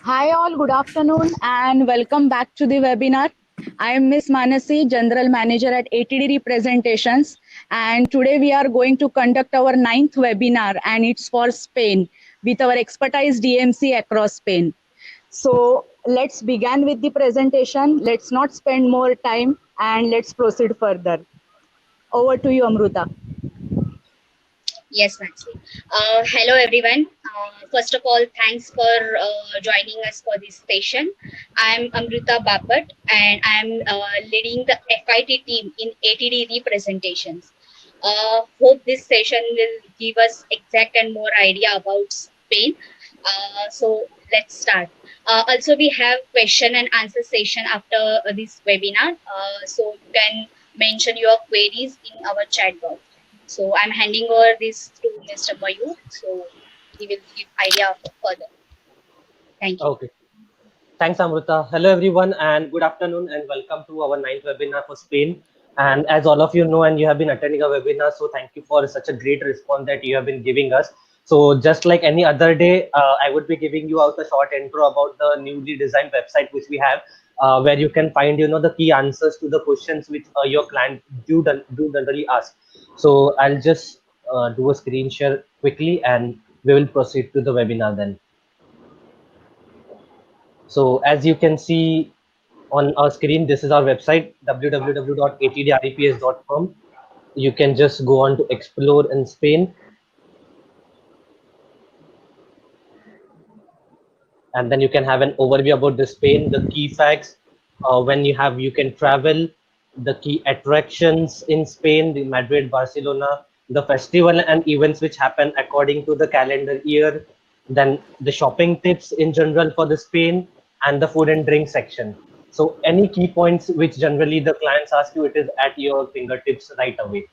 Hi all, good afternoon and welcome back to the webinar. I am Miss Manasi, General Manager at ATD Representations, and today we are going to conduct our 9th webinar and it's for Spain with our expertise DMC across Spain. So let's begin with the presentation. Let's not spend more time and let's proceed further. Over to you, Amruta. Yes, Nancy. Hello, everyone. First of all, thanks for joining us for this session. I'm Amrita Bapat, and I'm leading the FIT team in ATD representations. Hope this session will give us exact and more idea about Spain. So let's start. Also, we have question and answer session after this webinar. So you can mention your queries in our chat box. So I'm handing over this to Mr. Mayur. So he will give idea further. Thank you. Okay. Thanks, Amrita. Hello, everyone, and good afternoon, and welcome to our 9th webinar for Spain. And as all of you know, and you have been attending our webinar, so thank you for such a great response that you have been giving us. So just like any other day, I would be giving you out a short intro about the newly designed website which we have, where you can find, the key answers to the questions which your client do generally ask. So I'll just do a screen share quickly, and we will proceed to the webinar then. So as you can see on our screen, this is our website, www.atdreps.com. You can just go on to explore in Spain. And then you can have an overview about the Spain, the key facts, when you can travel, the key attractions in Spain, the Madrid, Barcelona, the festival and events which happen according to the calendar year, then the shopping tips in general for the Spain, and the food and drink section. So any key points which generally the clients ask you, it is at your fingertips right away.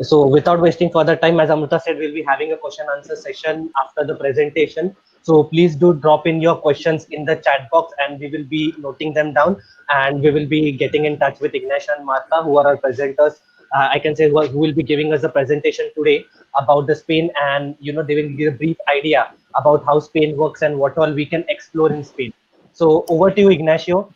So without wasting further time, as Amrita said, we'll be having a question answer session after the presentation. So please do drop in your questions in the chat box and we will be noting them down, and we will be getting in touch with Ignacio and Martha, who are our presenters. I can say who will be giving us a presentation today about the Spain, and they will give a brief idea about how Spain works and what all we can explore in Spain. So over to you, Ignacio.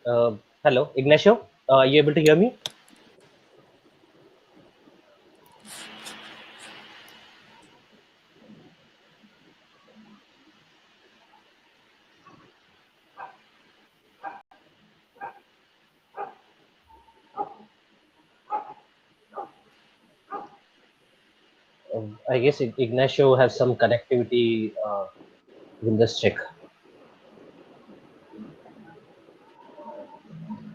Hello, Ignacio. Are you able to hear me? I guess Ignacio has some connectivity. We'll just check.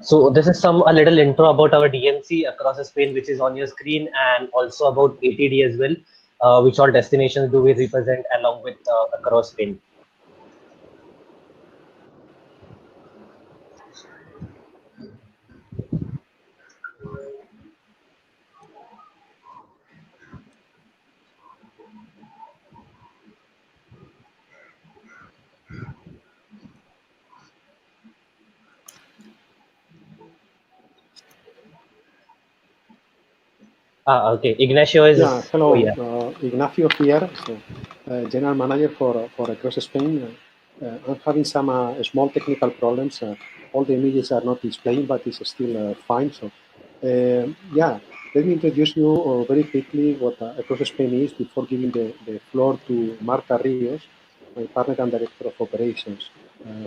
So this is a little intro about our DMC across Spain, which is on your screen, and also about ATD as well, which all destinations do we represent along with across Spain. Okay. Ignacio is. Yeah, hello. Oh, yeah. Ignacio here, General Manager for Across Spain. I'm having some small technical problems. All the images are not displaying, but it's still fine. So, yeah, let me introduce you very quickly what Across Spain is before giving the floor to Marta Rios, my partner and Director of Operations,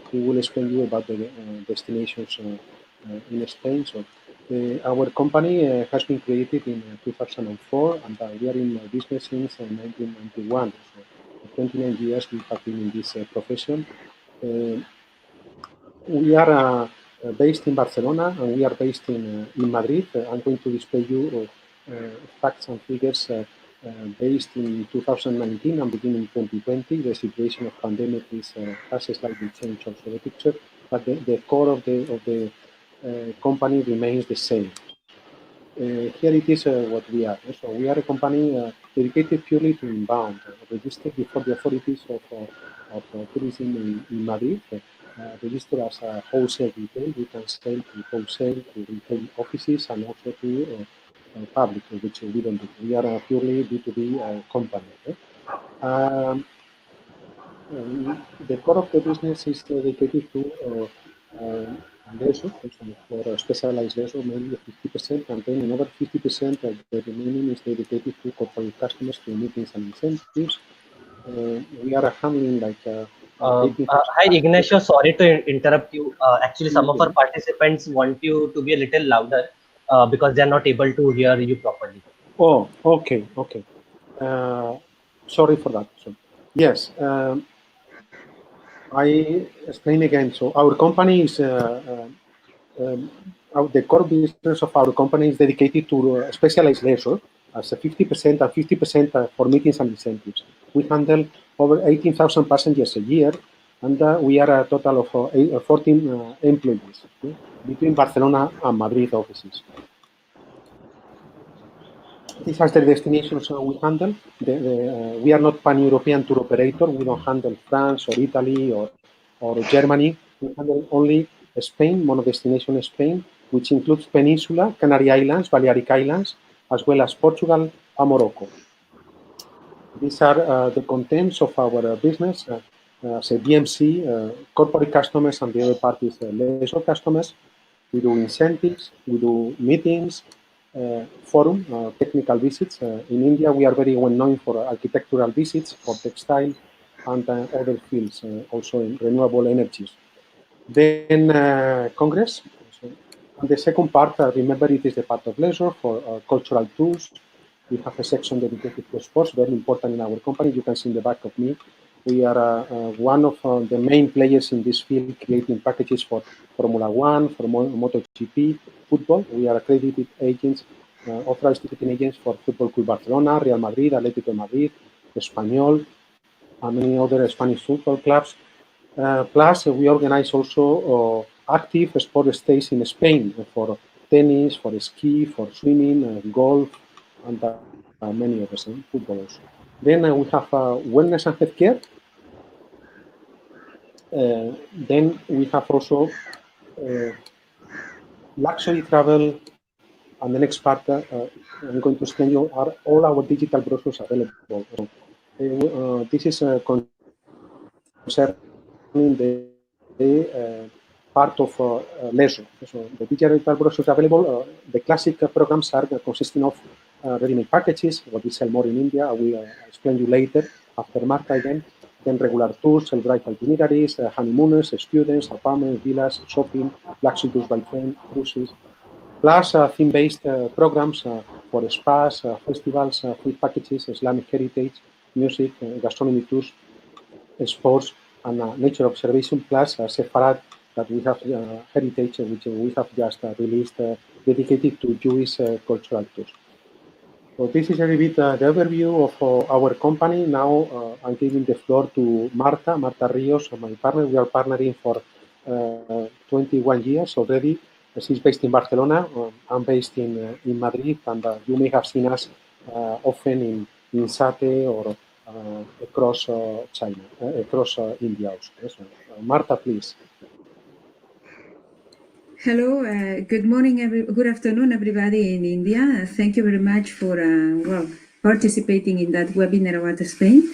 who will explain you about the destinations in Spain. So, our company has been created in 2004, and we are in business since 1991. So, for 29 years we have been in this profession. We are based in Barcelona and we are based in Madrid. I'm going to display you facts and figures based in 2019 and beginning 2020. The situation of pandemic has slightly changed also the picture, but the core of the company remains the same. Here it is what we are. So we are a company dedicated purely to inbound, registered before the authorities of tourism in Madrid, registered as a wholesale retail. We can sell to wholesale, to retail offices, and also to public, which we don't do. We are a purely B2B company. The core of the business is dedicated to leisure, for specialized leisure, mainly 50%, and then another 50% of the remaining is dedicated to corporate customers, to meetings and incentives. We are handling like 18,000. Hi, Ignacio. Sorry to interrupt you. Actually, some of our participants want you to be a little louder because they're not able to hear you properly. Oh, okay. Sorry for that. So, yes, I explain again. So our company is the core business of our company is dedicated to specialized leisure as a 50% and 50% for meetings and incentives. We handle over 18,000 passengers a year, and we are a total of 14 employees between Barcelona and Madrid offices. These are the destinations we handle. We are not pan-European tour operator. We don't handle France or Italy or Germany. We handle only Spain, mono-destination Spain, which includes Peninsula, Canary Islands, Balearic Islands, as well as Portugal and Morocco. These are the contents of our business. As a DMC, corporate customers, and the other part is leisure customers. We do incentives, we do meetings, forum, technical visits. In India, we are very well known for architectural visits, for textile, and other fields, also in renewable energies. Then Congress. And the second part, remember, it is the part of leisure for cultural tours. We have a section dedicated to sports, very important in our company. You can see in the back of me. We are one of the main players in this field, creating packages for Formula One, for MotoGP, football. We are accredited agents, authorized ticketing agents for Football Club Barcelona, Real Madrid, Atlético de Madrid, Espanyol, and many other Spanish football clubs. Plus, we organize also active sport stays in Spain for tennis, for ski, for swimming, golf, and many others, football also. Then we have wellness and healthcare. Then we have also luxury travel, and the next part I'm going to explain you are all our digital brochures available. This is concerning the part of leisure. So the digital brochures available, the classic programs are consisting of ready-made packages, what we sell more in India. I will explain you later after Marta again. Then regular tours, celebrate itineraries, honeymooners, students, apartments, villas, shopping, luxury tours by train, cruises, plus theme-based programs for spas, festivals, food packages, Islamic heritage, music, gastronomy tours, sports, and nature observation, plus Sepharad, that we have heritage, which we have just released, dedicated to Jewish cultural tours. So this is a little bit the overview of our company. Now I'm giving the floor to Marta Rios, my partner. We are partnering for 21 years already. She's based in Barcelona. I'm based in Madrid, and you may have seen us often in SATE or across China, across India also. So, Marta, please. Hello, good morning, good afternoon, everybody in India. Thank you very much for participating in that webinar about Spain.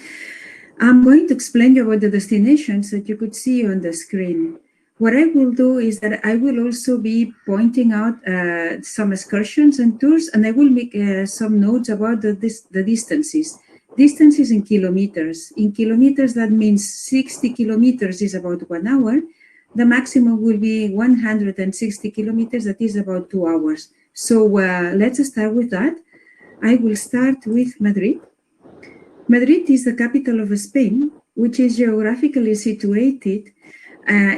I'm going to explain you about the destinations that you could see on the screen. What I will do is that I will also be pointing out some excursions and tours, and I will make some notes about the distances. Distances in kilometers. In kilometers, that means 60 kilometers is about 1 hour. The maximum will be 160 kilometers, that is about 2 hours. So let's start with that. I will start with Madrid. Madrid is the capital of Spain, which is geographically situated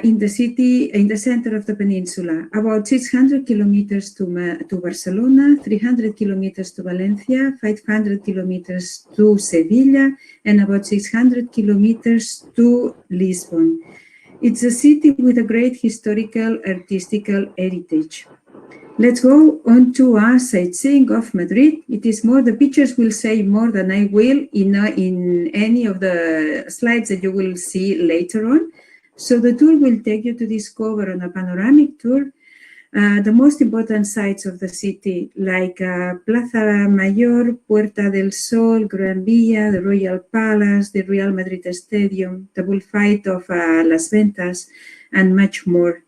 in the city, in the center of the peninsula, about 600 kilometers to Barcelona, 300 kilometers to Valencia, 500 kilometers to Sevilla, and about 600 kilometers to Lisbon. It's a city with a great historical, artistical heritage. Let's go on to our sightseeing of Madrid. It is more, the pictures will say more than I will in any of the slides that you will see later on. So the tour will take you to discover on a panoramic tour The most important sites of the city, like Plaza Mayor, Puerta del Sol, Gran Via, the Royal Palace, the Real Madrid Stadium, the bullfight of Las Ventas, and much more.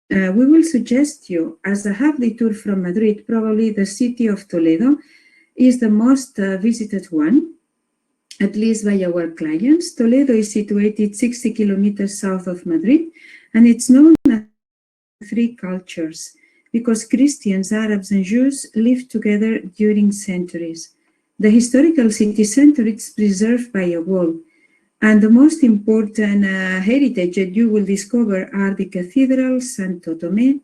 We will suggest you, as a half-day tour from Madrid, probably the city of Toledo is the most visited one, at least by our clients. Toledo is situated 60 kilometers south of Madrid, and it's known as three cultures because Christians, Arabs, and Jews lived together during centuries. The historical city center is preserved by a wall. And the most important heritage that you will discover are the cathedrals, Santo Tomé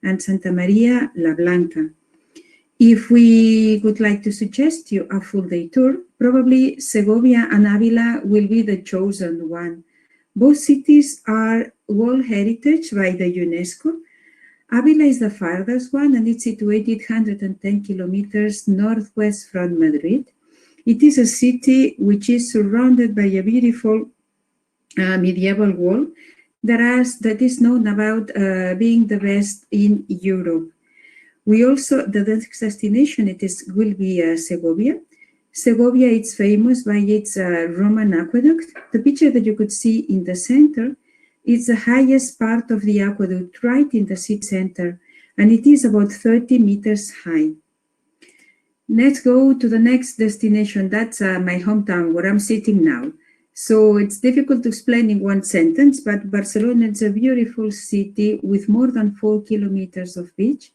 and Santa Maria la Blanca. If we would like to suggest you a full-day tour, probably Segovia and Avila will be the chosen one. Both cities are World Heritage by the UNESCO. Avila is the farthest one, and it's situated 110 kilometers northwest from Madrid. It is a city which is surrounded by a beautiful medieval wall that is known about being the best in Europe. The next destination will be Segovia. Segovia is famous by its Roman aqueduct. The picture that you could see in the center is the highest part of the aqueduct right in the city center, and it is about 30 meters high. Let's go to the next destination. That's my hometown where I'm sitting now. So it's difficult to explain in one sentence, but Barcelona is a beautiful city with more than 4 kilometers of beach,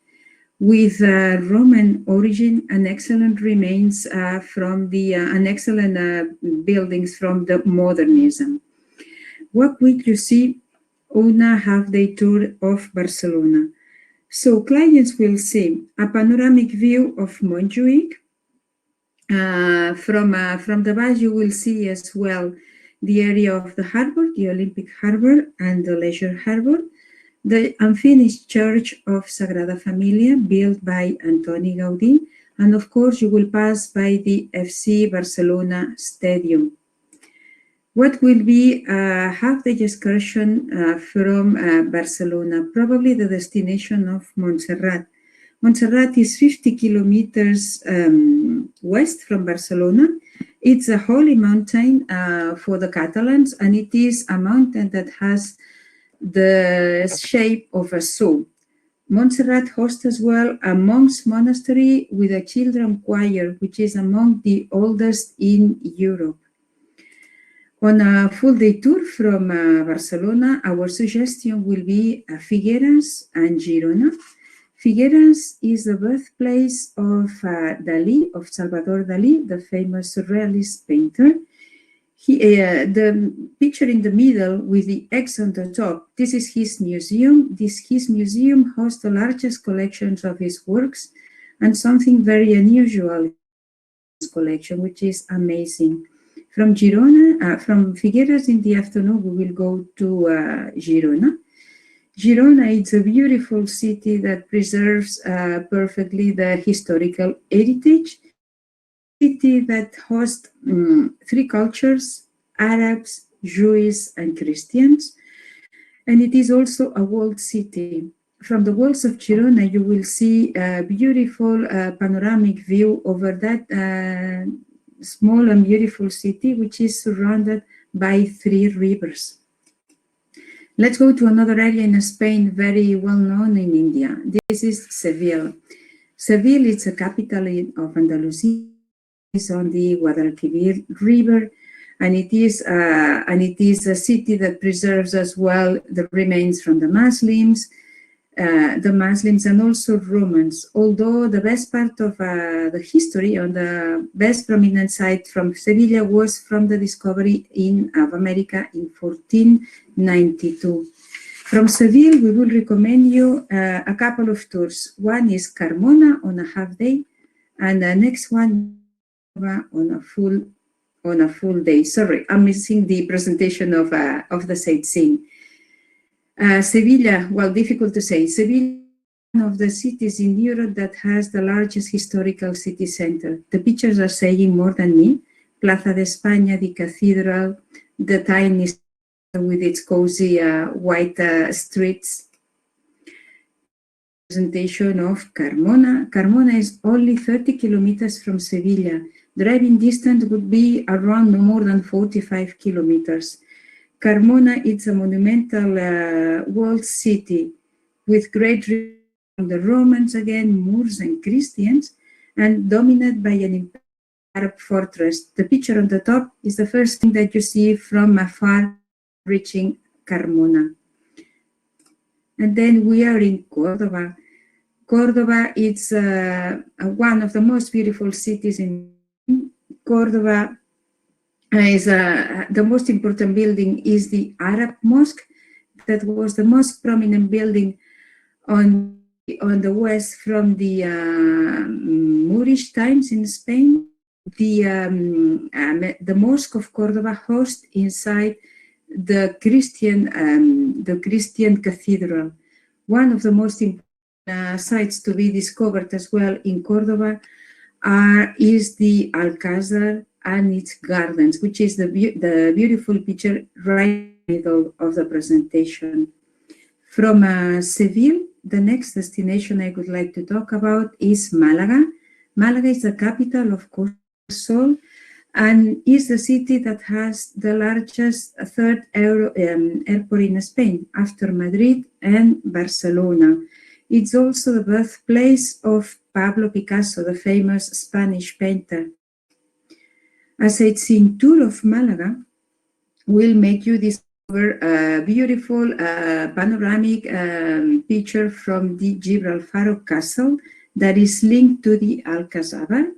with Roman origin and excellent remains and excellent buildings from the modernism. What will you see on a half-day tour of Barcelona? So clients will see a panoramic view of Montjuic. From the bus, you will see as well the area of the harbor, the Olympic Harbor and the Leisure Harbor, the unfinished church of Sagrada Familia built by Antoni Gaudí, and of course you will pass by the FC Barcelona Stadium. What will be a half-day excursion from Barcelona? Probably the destination of Montserrat. Montserrat is 50 kilometers west from Barcelona. It's a holy mountain for the Catalans, and it is a mountain that has the shape of a soul. Montserrat hosts as well a monks' monastery with a children choir, which is among the oldest in Europe. On a full-day tour from Barcelona, our suggestion will be Figueres and Girona. Figueres is the birthplace of Dalí, of Salvador Dalí, the famous surrealist painter. The picture in the middle with the X on the top, this is his museum. His museum hosts the largest collections of his works and something very unusual in his collection, which is amazing. From Figueres in the afternoon, we will go to Girona. Girona is a beautiful city that preserves perfectly the historical heritage. City that hosts three cultures, Arabs, Jews, and Christians. And it is also a walled city. From the walls of Girona, you will see a beautiful panoramic view over that small and beautiful city, which is surrounded by 3 rivers. Let's go to another area in Spain, very well known in India. This is Seville. Seville is the capital of Andalusia. It's on the Guadalquivir River, and it is a city that preserves as well the remains from the Muslims and also Romans. Although the best part of the history on the best prominent site from Sevilla was from the discovery of America in 1492. From Seville, we will recommend you a couple of tours. One is Carmona on a half day, and the next one on a full day. Sorry, I'm missing the presentation of the sightseeing. Sevilla, well, difficult to say. Sevilla is one of the cities in Europe that has the largest historical city center. The pictures are saying more than me. Plaza de España, the cathedral, the tiny with its cozy white streets. presentation of Carmona. Carmona is only 30 kilometers from Sevilla. Driving distance would be around no more than 45 kilometers. Carmona is a monumental walled city with great from the Romans again, Moors and Christians, and dominated by an Arab fortress. The picture on the top is the first thing that you see from afar reaching Carmona. And then we are in Cordoba. Cordoba is one of the most beautiful cities in Cordoba. The most important building is the Arab Mosque. That was the most prominent building on the west from the Moorish times in Spain. The Mosque of Cordoba hosts inside the Christian cathedral. One of the most important sites to be discovered as well in Cordoba is the Alcázar and its gardens, which is the beautiful picture right in the middle of the presentation. From Seville, the next destination I would like to talk about is Malaga. Malaga is the capital of Costa del Sol and is the city that has the largest third airport in Spain after Madrid and Barcelona. It's also the birthplace of Pablo Picasso, the famous Spanish painter. A sightseeing tour of Malaga will make you discover a beautiful panoramic picture from the Gibralfaro Castle that is linked to the Alcazaba,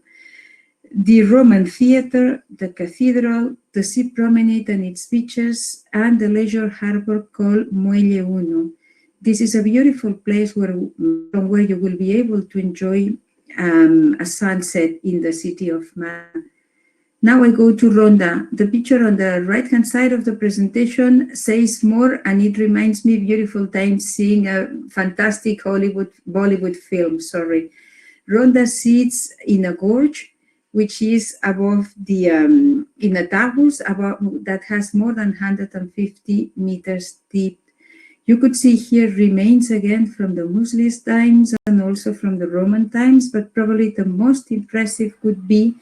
the Roman theater, the cathedral, the sea promenade and its beaches, and the leisure harbor called Muelle Uno. This is a beautiful place from where you will be able to enjoy a sunset in the city of Malaga. Now I go to Ronda. The picture on the right-hand side of the presentation says more, and it reminds me beautiful times seeing a fantastic Bollywood film, Ronda sits in a gorge, which is above the, in a Tagus, that has more than 150 meters deep. You could see here remains again from the Muslim times and also from the Roman times, but probably the most impressive would be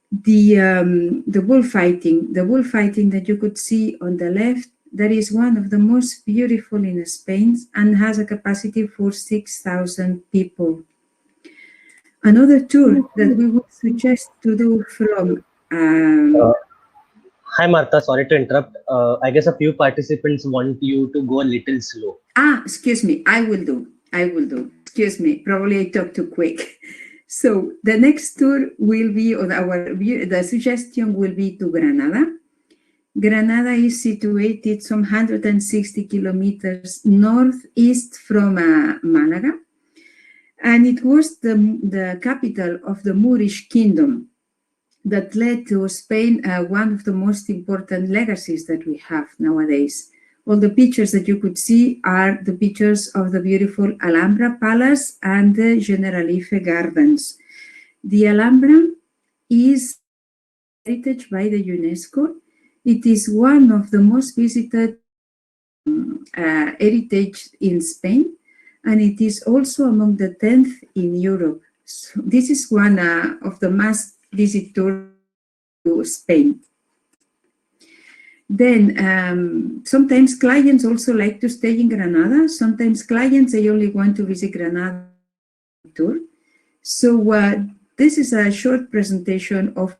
the bullfighting. The bullfighting that you could see on the left, that is one of the most beautiful in Spain and has a capacity for 6,000 people. Another tour that we would suggest to do from... Hi, Martha. Sorry to interrupt. I guess a few participants want you to go a little slow. Excuse me. I will do. Excuse me. Probably I talked too quick. So the next tour will be on the suggestion will be to Granada. Granada is situated some 160 kilometers northeast from Malaga. And it was the capital of the Moorish kingdom that led to Spain one of the most important legacies that we have nowadays. All the pictures that you could see are the pictures of the beautiful Alhambra Palace and the Generalife Gardens. The Alhambra is heritage by the UNESCO. It is one of the most visited heritage in Spain, and it is also among the 10th in Europe. So this is one of the must-visit tours to Spain. Then sometimes clients also like to stay in Granada. Sometimes clients, they only want to visit Granada tour. So this is a short presentation of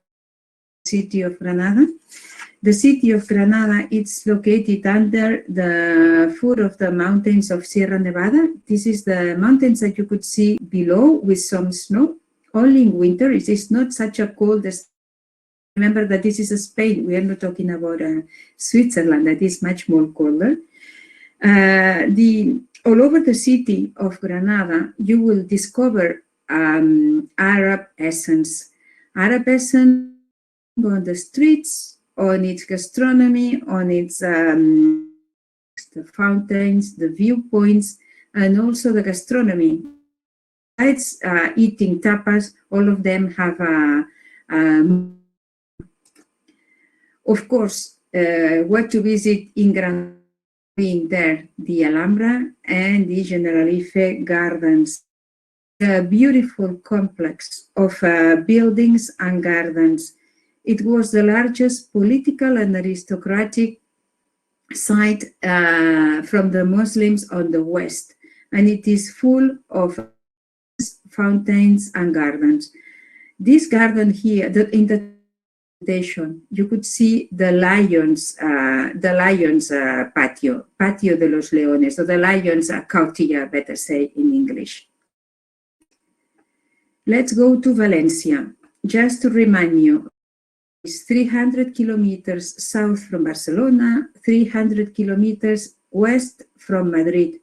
the city of Granada. The city of Granada is located under the foot of the mountains of Sierra Nevada. This is the mountains that you could see below with some snow. Only in winter, it is not such a cold as. Remember that this is Spain. We are not talking about Switzerland, that is much more colder. All over the city of Granada, you will discover Arab essence. Arab essence on the streets, on its gastronomy, on its the fountains, the viewpoints, and also the gastronomy. Besides eating tapas, all of them have of course, what to visit in Granada. being there the Alhambra and the Generalife Gardens, a beautiful complex of buildings and gardens. It was the largest political and aristocratic site from the Muslims on the west, and it is full of fountains and gardens. This garden here, in the presentation, you could see the lions patio de los leones, or the lions cautilla, better say in English. Let's go to Valencia. Just to remind you, it's 300 kilometers south from Barcelona, 300 kilometers west from Madrid.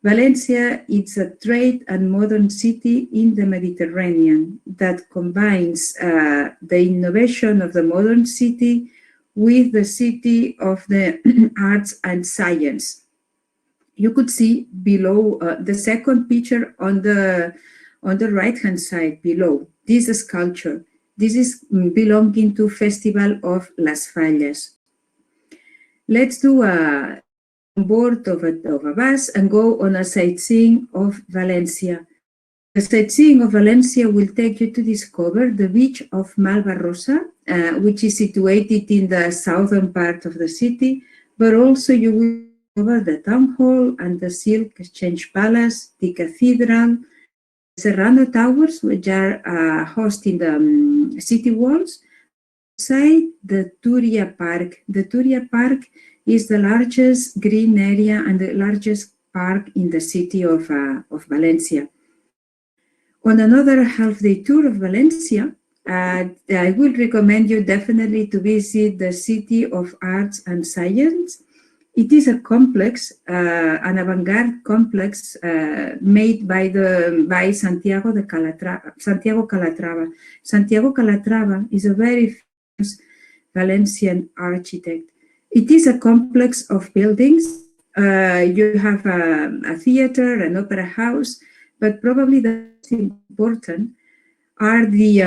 Valencia is a trade and modern city in the Mediterranean that combines the innovation of the modern city with the city of the arts and science. You could see below the second picture on the right-hand side below, this sculpture. This is belonging to Festival of Las Fallas. Let's do a board of a bus and go on a sightseeing of Valencia. The sightseeing of Valencia will take you to discover the beach of Malvarrosa, which is situated in the southern part of the city, but also you will discover the town hall and the Silk Exchange Palace, the cathedral, Serrano Towers, which are hosting the city walls, beside the Turia Park. The Turia Park is the largest green area and the largest park in the city of Valencia. On another half-day tour of Valencia, I would recommend you definitely to visit the City of Arts and Science. It is a complex, an avant-garde complex made by Santiago Calatrava. Santiago Calatrava is a very famous Valencian architect. It is a complex of buildings. You have a theater, an opera house, but probably the most important are the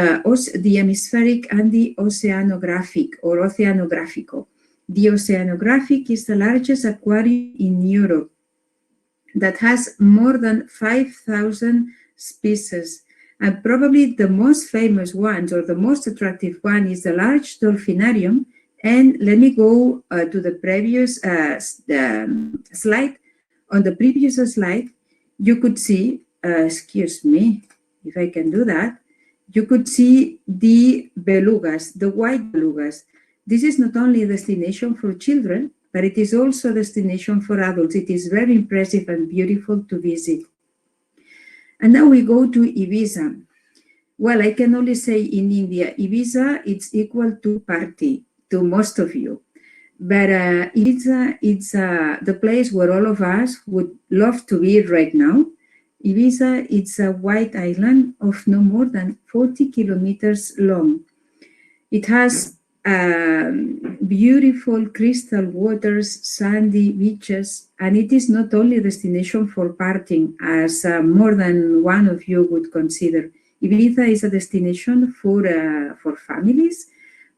hemispheric and the oceanographic or oceanográfico. The oceanographic is the largest aquarium in Europe that has more than 5,000 species. And probably the most famous ones or the most attractive one is the large dolphinarium. And let me go to the previous slide. On the previous slide, you could see, excuse me, if I can do that, you could see the belugas, the white belugas. This is not only a destination for children, but it is also a destination for adults. It is very impressive and beautiful to visit. And now we go to Ibiza. Well, I can only say in India, Ibiza, it's equal to party to most of you. But Ibiza, it's the place where all of us would love to be right now. Ibiza, it's a white island of no more than 40 kilometers long. It has beautiful crystal waters, sandy beaches, and it is not only a destination for partying, as more than one of you would consider. Ibiza is a destination for families,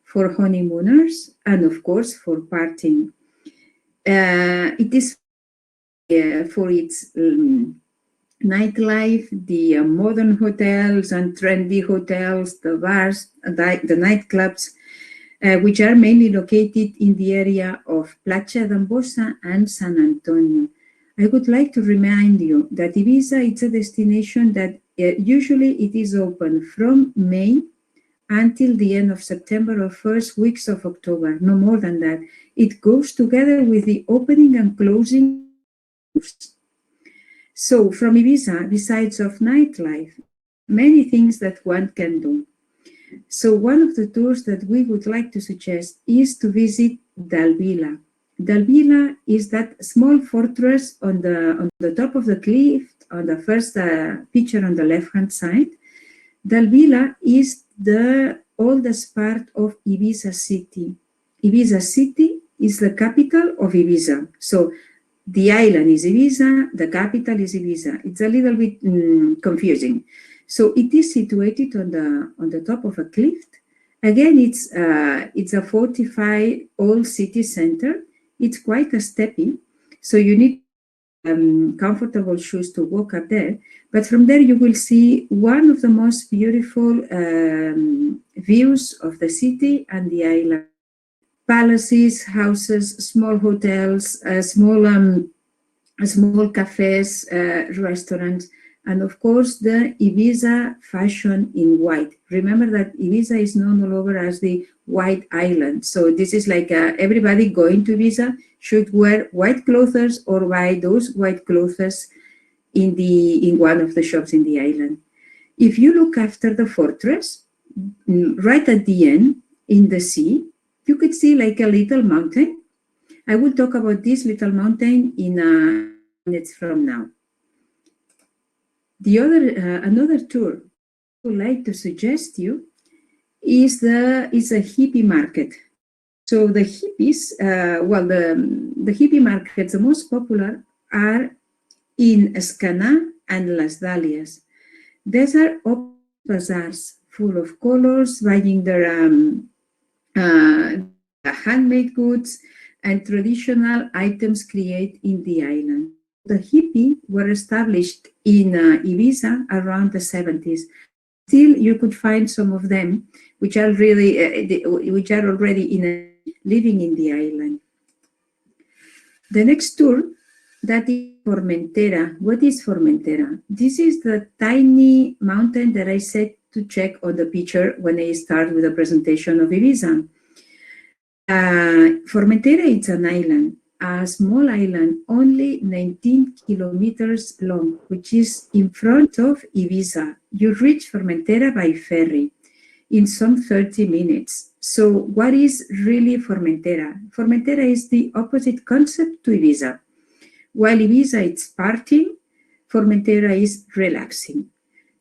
for honeymooners, and of course for partying. It is for its nightlife, the modern hotels and trendy hotels, the bars, the nightclubs, which are mainly located in the area of Platja d'Ambossa and San Antonio. I would like to remind you that Ibiza is a destination that usually it is open from May until the end of September or first weeks of October, no more than that. It goes together with the opening and closing. So from Ibiza, besides of nightlife, many things that one can do. So one of the tours that we would like to suggest is to visit Dalvila. Dalvila is that small fortress on the top of the cliff, on the first picture on the left-hand side. Dalvila is the oldest part of Ibiza city. Ibiza city is the capital of Ibiza. So the island is Ibiza, the capital is Ibiza. It's a little bit confusing. So it is situated on the top of a cliff. Again, it's a fortified old city center. It's quite a steppy, So you need comfortable shoes to walk up there. But from there, you will see one of the most beautiful views of the city and the island. Palaces, houses, small hotels, small cafes, restaurants, and of course the Ibiza fashion in white. Remember that Ibiza is known all over as the white island. So this is like everybody going to Ibiza should wear white clothes or buy those white clothes in one of the shops in the island. If you look after the fortress, right at the end in the sea, you could see like a little mountain. I will talk about this little mountain in minutes from now. The other, another tour I would like to suggest you is a hippie market. So the hippies, the hippie markets, the most popular are in Escana and Las Dalias. These are open bazaars full of colors, buying their handmade goods and traditional items created in the island. The hippie were established in Ibiza around the 70s. Still, you could find some of them, which are really, which are already living in the island. The next tour, that is Formentera. What is Formentera? This is the tiny mountain that I said to check on the picture when I start with the presentation of Ibiza. Formentera is an island, a small island, only 19 kilometers long, which is in front of Ibiza. You reach Formentera by ferry in some 30 minutes. So what is really Formentera? Formentera is the opposite concept to Ibiza. While Ibiza is partying, Formentera is relaxing.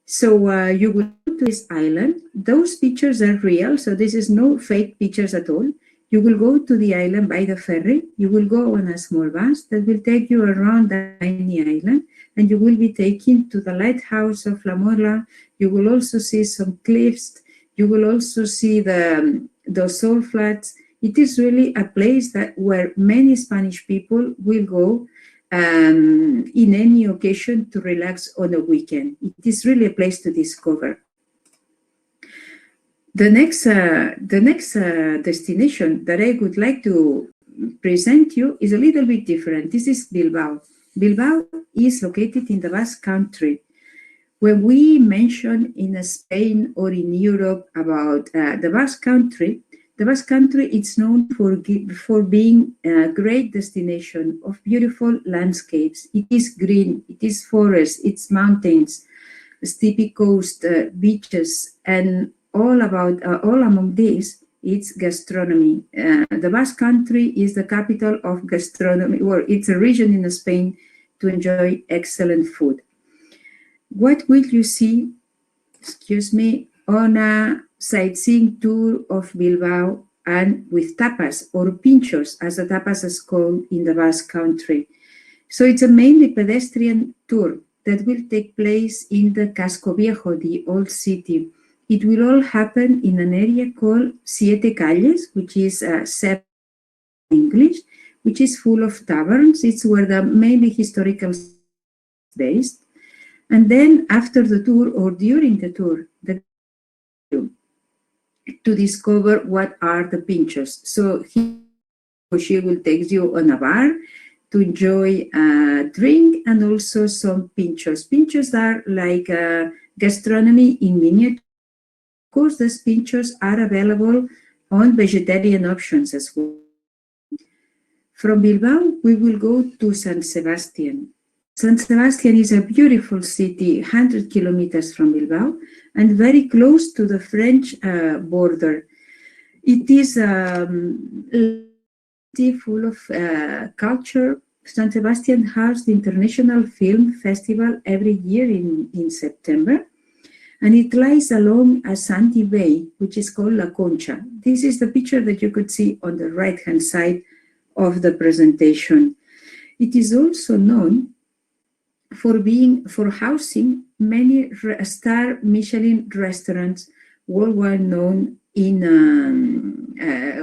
So you will go to this island. Those pictures are real, so this is no fake pictures at all. You will go to the island by the ferry. You will go on a small bus that will take you around the tiny island, and you will be taken to the lighthouse of La Mola. You will also see some cliffs. You will also see the salt flats. It is really a place where many Spanish people will go in any occasion to relax on a weekend. It is really a place to discover. The next destination that I would like to present you is a little bit different. This is Bilbao. Bilbao is located in the Basque Country. When we mention in Spain or in Europe about the Basque Country is known for being a great destination of beautiful landscapes. It is green, it is forest, it's mountains, steepy coast, beaches, and all among these, it's gastronomy. The Basque Country is the capital of gastronomy, or it's a region in Spain to enjoy excellent food. What will you see, on a sightseeing tour of Bilbao and with tapas, or pinchos, as the tapas is called in the Basque Country? So it's a mainly pedestrian tour that will take place in the Casco Viejo, the old city. It will all happen in an area called Siete Calles, which is seven in English, which is full of taverns. It's where the mainly historical is based. And then after the tour or during the tour, to discover what are the pinchos. So he or she will take you on a bar to enjoy a drink and also some pinchos. Pinchos are like gastronomy in miniature. Of course, these pinchos are available on vegetarian options as well. From Bilbao, we will go to San Sebastian. San Sebastian is a beautiful city, 100 kilometers from Bilbao, and very close to the French border. It is full of culture. San Sebastian has the International Film Festival every year in September, and it lies along a sandy bay, which is called La Concha. This is the picture that you could see on the right-hand side of the presentation. It is also known for housing many star Michelin restaurants worldwide known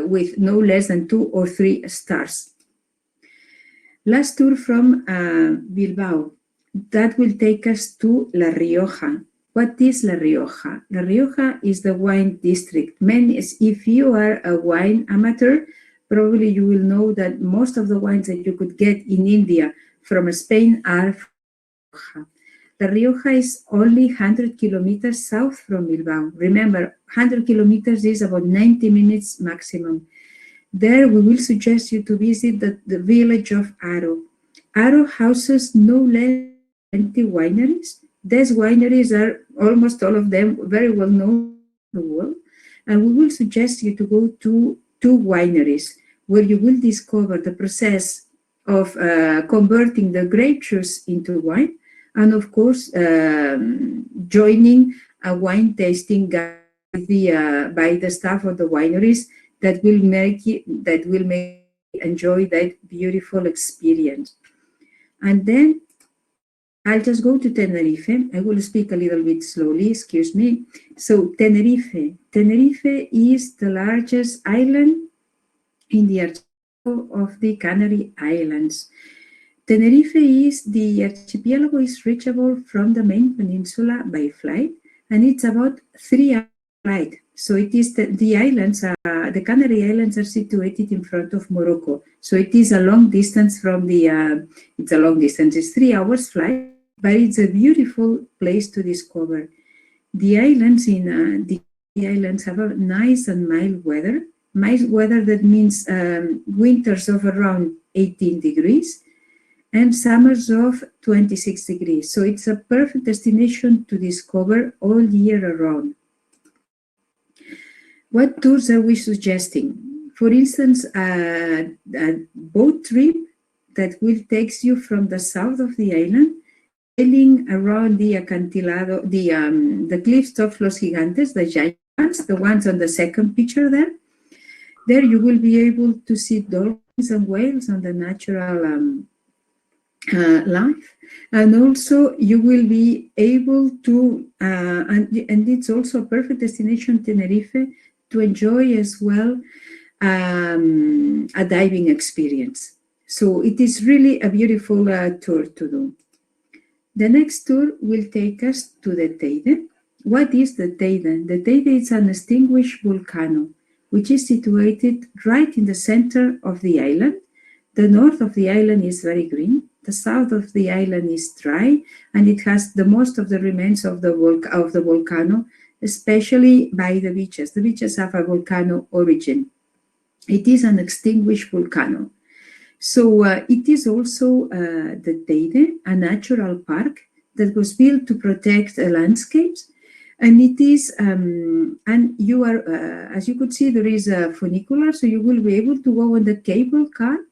with no less than 2 or 3 stars. Last tour from Bilbao. That will take us to La Rioja. What is La Rioja? La Rioja is the wine district. If you are a wine amateur, probably you will know that most of the wines that you could get in India from Spain are from La Rioja. La Rioja is only 100 kilometers south from Bilbao. Remember, 100 kilometers is about 90 minutes maximum. There, we will suggest you to visit the village of Aro. Aro houses no less than 20 wineries. These wineries are almost all of them very well known in the world. And we will suggest you to go to 2 wineries where you will discover the process of converting the grape juice into wine, and of course, joining a wine tasting guide by the staff of the wineries that will make you enjoy that beautiful experience. And then I'll just go to Tenerife. I will speak a little bit slowly, excuse me. So Tenerife is the largest island in the archipelago of the Canary Islands. The archipelago is reachable from the main peninsula by flight, and it's about 3 hours flight. So it is the islands, the Canary Islands are situated in front of Morocco. So it is a long distance from it's 3 hours flight, but it's a beautiful place to discover. The islands the islands have a nice and mild weather. Mild weather, that means winters of around 18 degrees and summers of 26 degrees. So it's a perfect destination to discover all year around. What tours are we suggesting? For instance, a boat trip that will take you from the south of the island, sailing around the acantilado, the cliffs of Los Gigantes, the giants, the ones on the second picture there. There you will be able to see dolphins and whales on the natural life, and also you will be able to, and it's also a perfect destination, Tenerife, to enjoy as well a diving experience. So it is really a beautiful tour to do. The next tour will take us to the Teide. What is the Teide? The Teide is an extinguished volcano, which is situated right in the center of the island. The north of the island is very green. The south of the island is dry, and it has the most of the remains of the volcano, especially by the beaches. The beaches have a volcano origin. It is an extinguished volcano. So it is also the Teide, a natural park that was built to protect landscapes. And it is, and you are, as you could see, there is a funicular, so you will be able to go on the cable car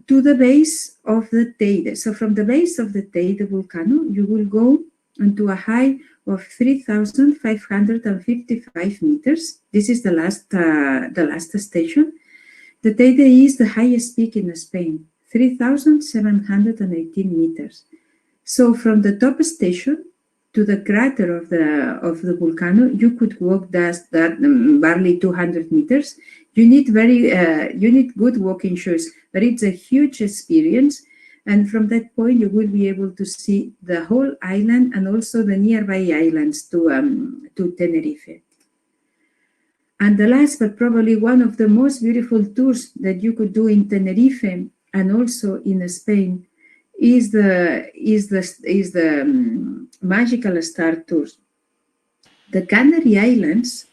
to the base of the Teide. So from the base of the Teide volcano, you will go onto a height of 3,555 meters. This is the last station. The Teide is the highest peak in Spain, 3,718 meters. So from the top station to the crater of the volcano, you could walk barely 200 meters. You need good walking shoes, but it's a huge experience. And from that point, you will be able to see the whole island and also the nearby islands to Tenerife. And the last, but probably one of the most beautiful tours that you could do in Tenerife and also in Spain is the Magical Star Tours. The Canary Islands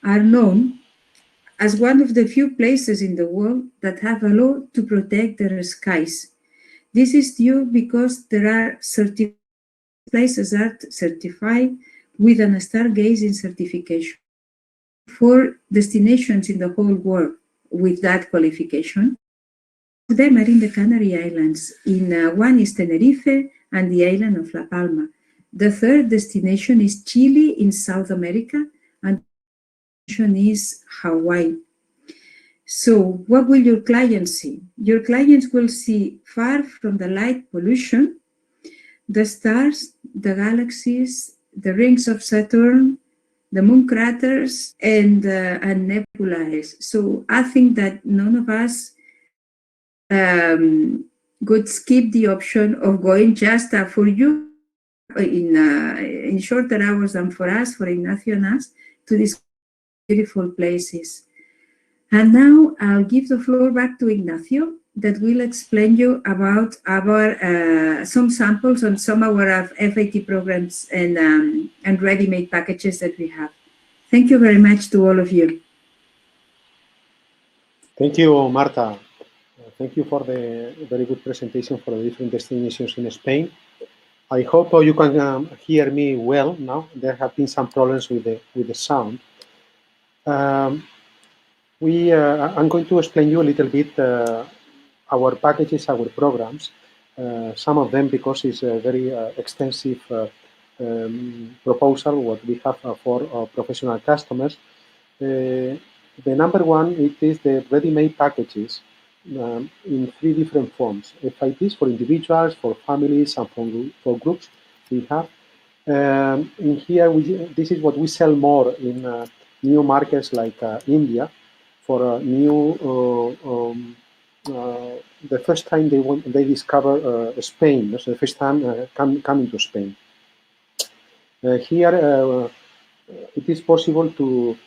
are known as one of the few places in the world that have a law to protect their skies. This is due because there are places that are certified with an stargazing certification. 4 destinations in the whole world with that qualification. Them are in the Canary Islands. One is Tenerife and the island of La Palma. The third destination is Chile in South America, and the destination is Hawaii. So what will your clients see? Your clients will see, far from the light pollution, the stars, the galaxies, the rings of Saturn, the moon craters, and nebulae. So I think that none of us could skip the option of going just for you in shorter hours than for us, for Ignacio and us, to these beautiful places. And now I'll give the floor back to Ignacio that will explain you about our some samples on some of our FIT programs and ready-made packages that we have. Thank you very much to all of you. Thank you, Marta. Thank you for the very good presentation for the different destinations in Spain. I hope you can hear me well now. There have been some problems with the sound. I'm going to explain you a little bit our packages, our programs. Some of them because it's a very extensive proposal what we have for professional customers. The number one, it is the ready-made packages in 3 different forms. FITs for individuals, for families, and for groups we have. In here, this is what we sell more in new markets like India for the first time they discover Spain. So the first time coming to Spain. Here, it is possible to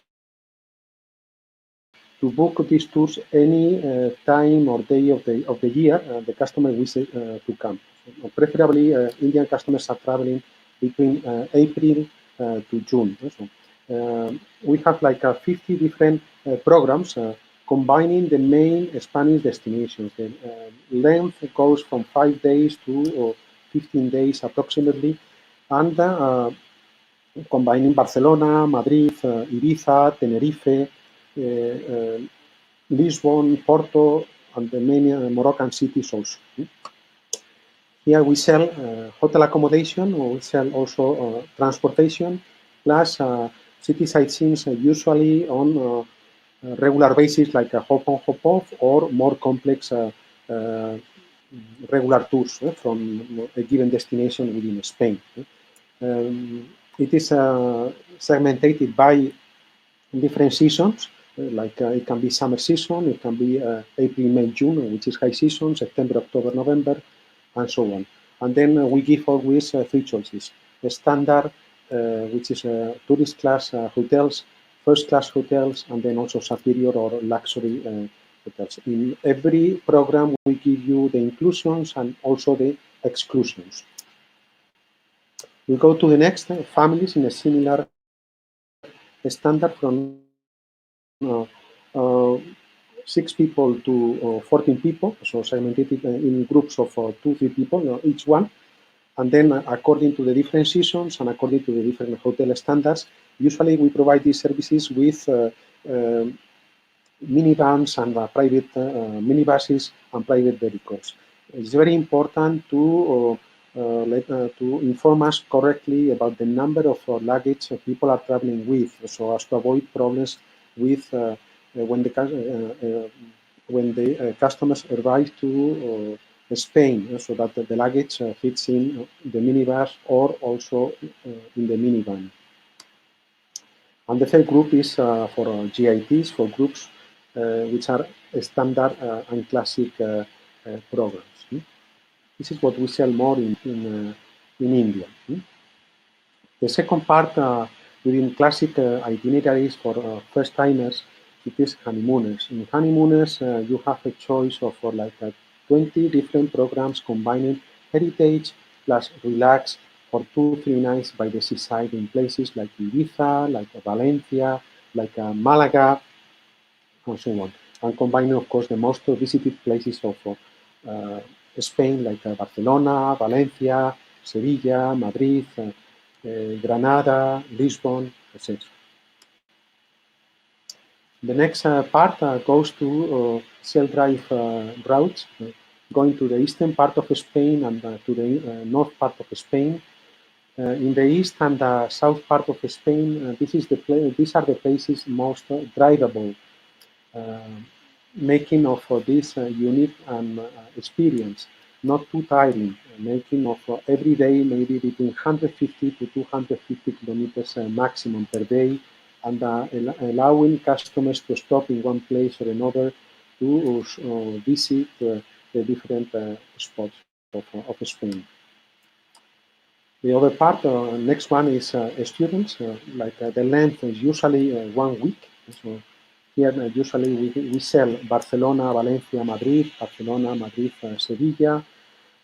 book these tours any time or day of the year the customer wishes to come. So, preferably, Indian customers are traveling between April to June. So, we have like 50 different programs combining the main Spanish destinations. The length goes from 5 days to 15 days approximately, and combining Barcelona, Madrid, Ibiza, Tenerife, Lisbon, Porto, and the main Moroccan cities also. Here we sell hotel accommodation, or we sell also transportation, plus city sightseeing usually on regular basis, like a hop on, hop off, or more complex regular tours from a given destination within Spain. It is segmented by different seasons, like it can be summer season, it can be April, May, June, which is high season, September, October, November, and so on. And then we give always 3 choices. The standard, which is tourist class hotels, first class hotels, and then also superior or luxury hotels. In every program, we give you the inclusions and also the exclusions. We go to the next, families in a similar standard from 6 people to 14 people, so segmented in groups of 2-3 people each one. And then according to the different seasons and according to the different hotel standards, usually we provide these services with minivans and private minibuses and private vehicles. It's very important to inform us correctly about the number of luggage people are traveling with, so as to avoid problems with when the customers arrive to Spain, so that the luggage fits in the minibus or also in the minivan. And the third group is for GITs, for groups which are standard and classic programs. This is what we sell more in India. The second part within classic itineraries for first-timers, it is honeymooners. In honeymooners, you have a choice of like 20 different programs combining heritage plus relax for 2-3 nights by the seaside in places like Ibiza, like Valencia, like Malaga, and so on. And combining, of course, the most visited places of Spain, like Barcelona, Valencia, Sevilla, Madrid, Granada, Lisbon, etc. The next part goes to self-drive routes, going to the eastern part of Spain and to the north part of Spain. In the east and the south part of Spain, these are the places most drivable, making of this unique experience not too tiring, making of every day maybe between 150 to 250 kilometers maximum per day, and allowing customers to stop in one place or another to visit the different spots of Spain. The other part, next one is students, the length is usually 1 week. So here usually we sell Barcelona, Valencia, Madrid, Barcelona, Madrid, Sevilla,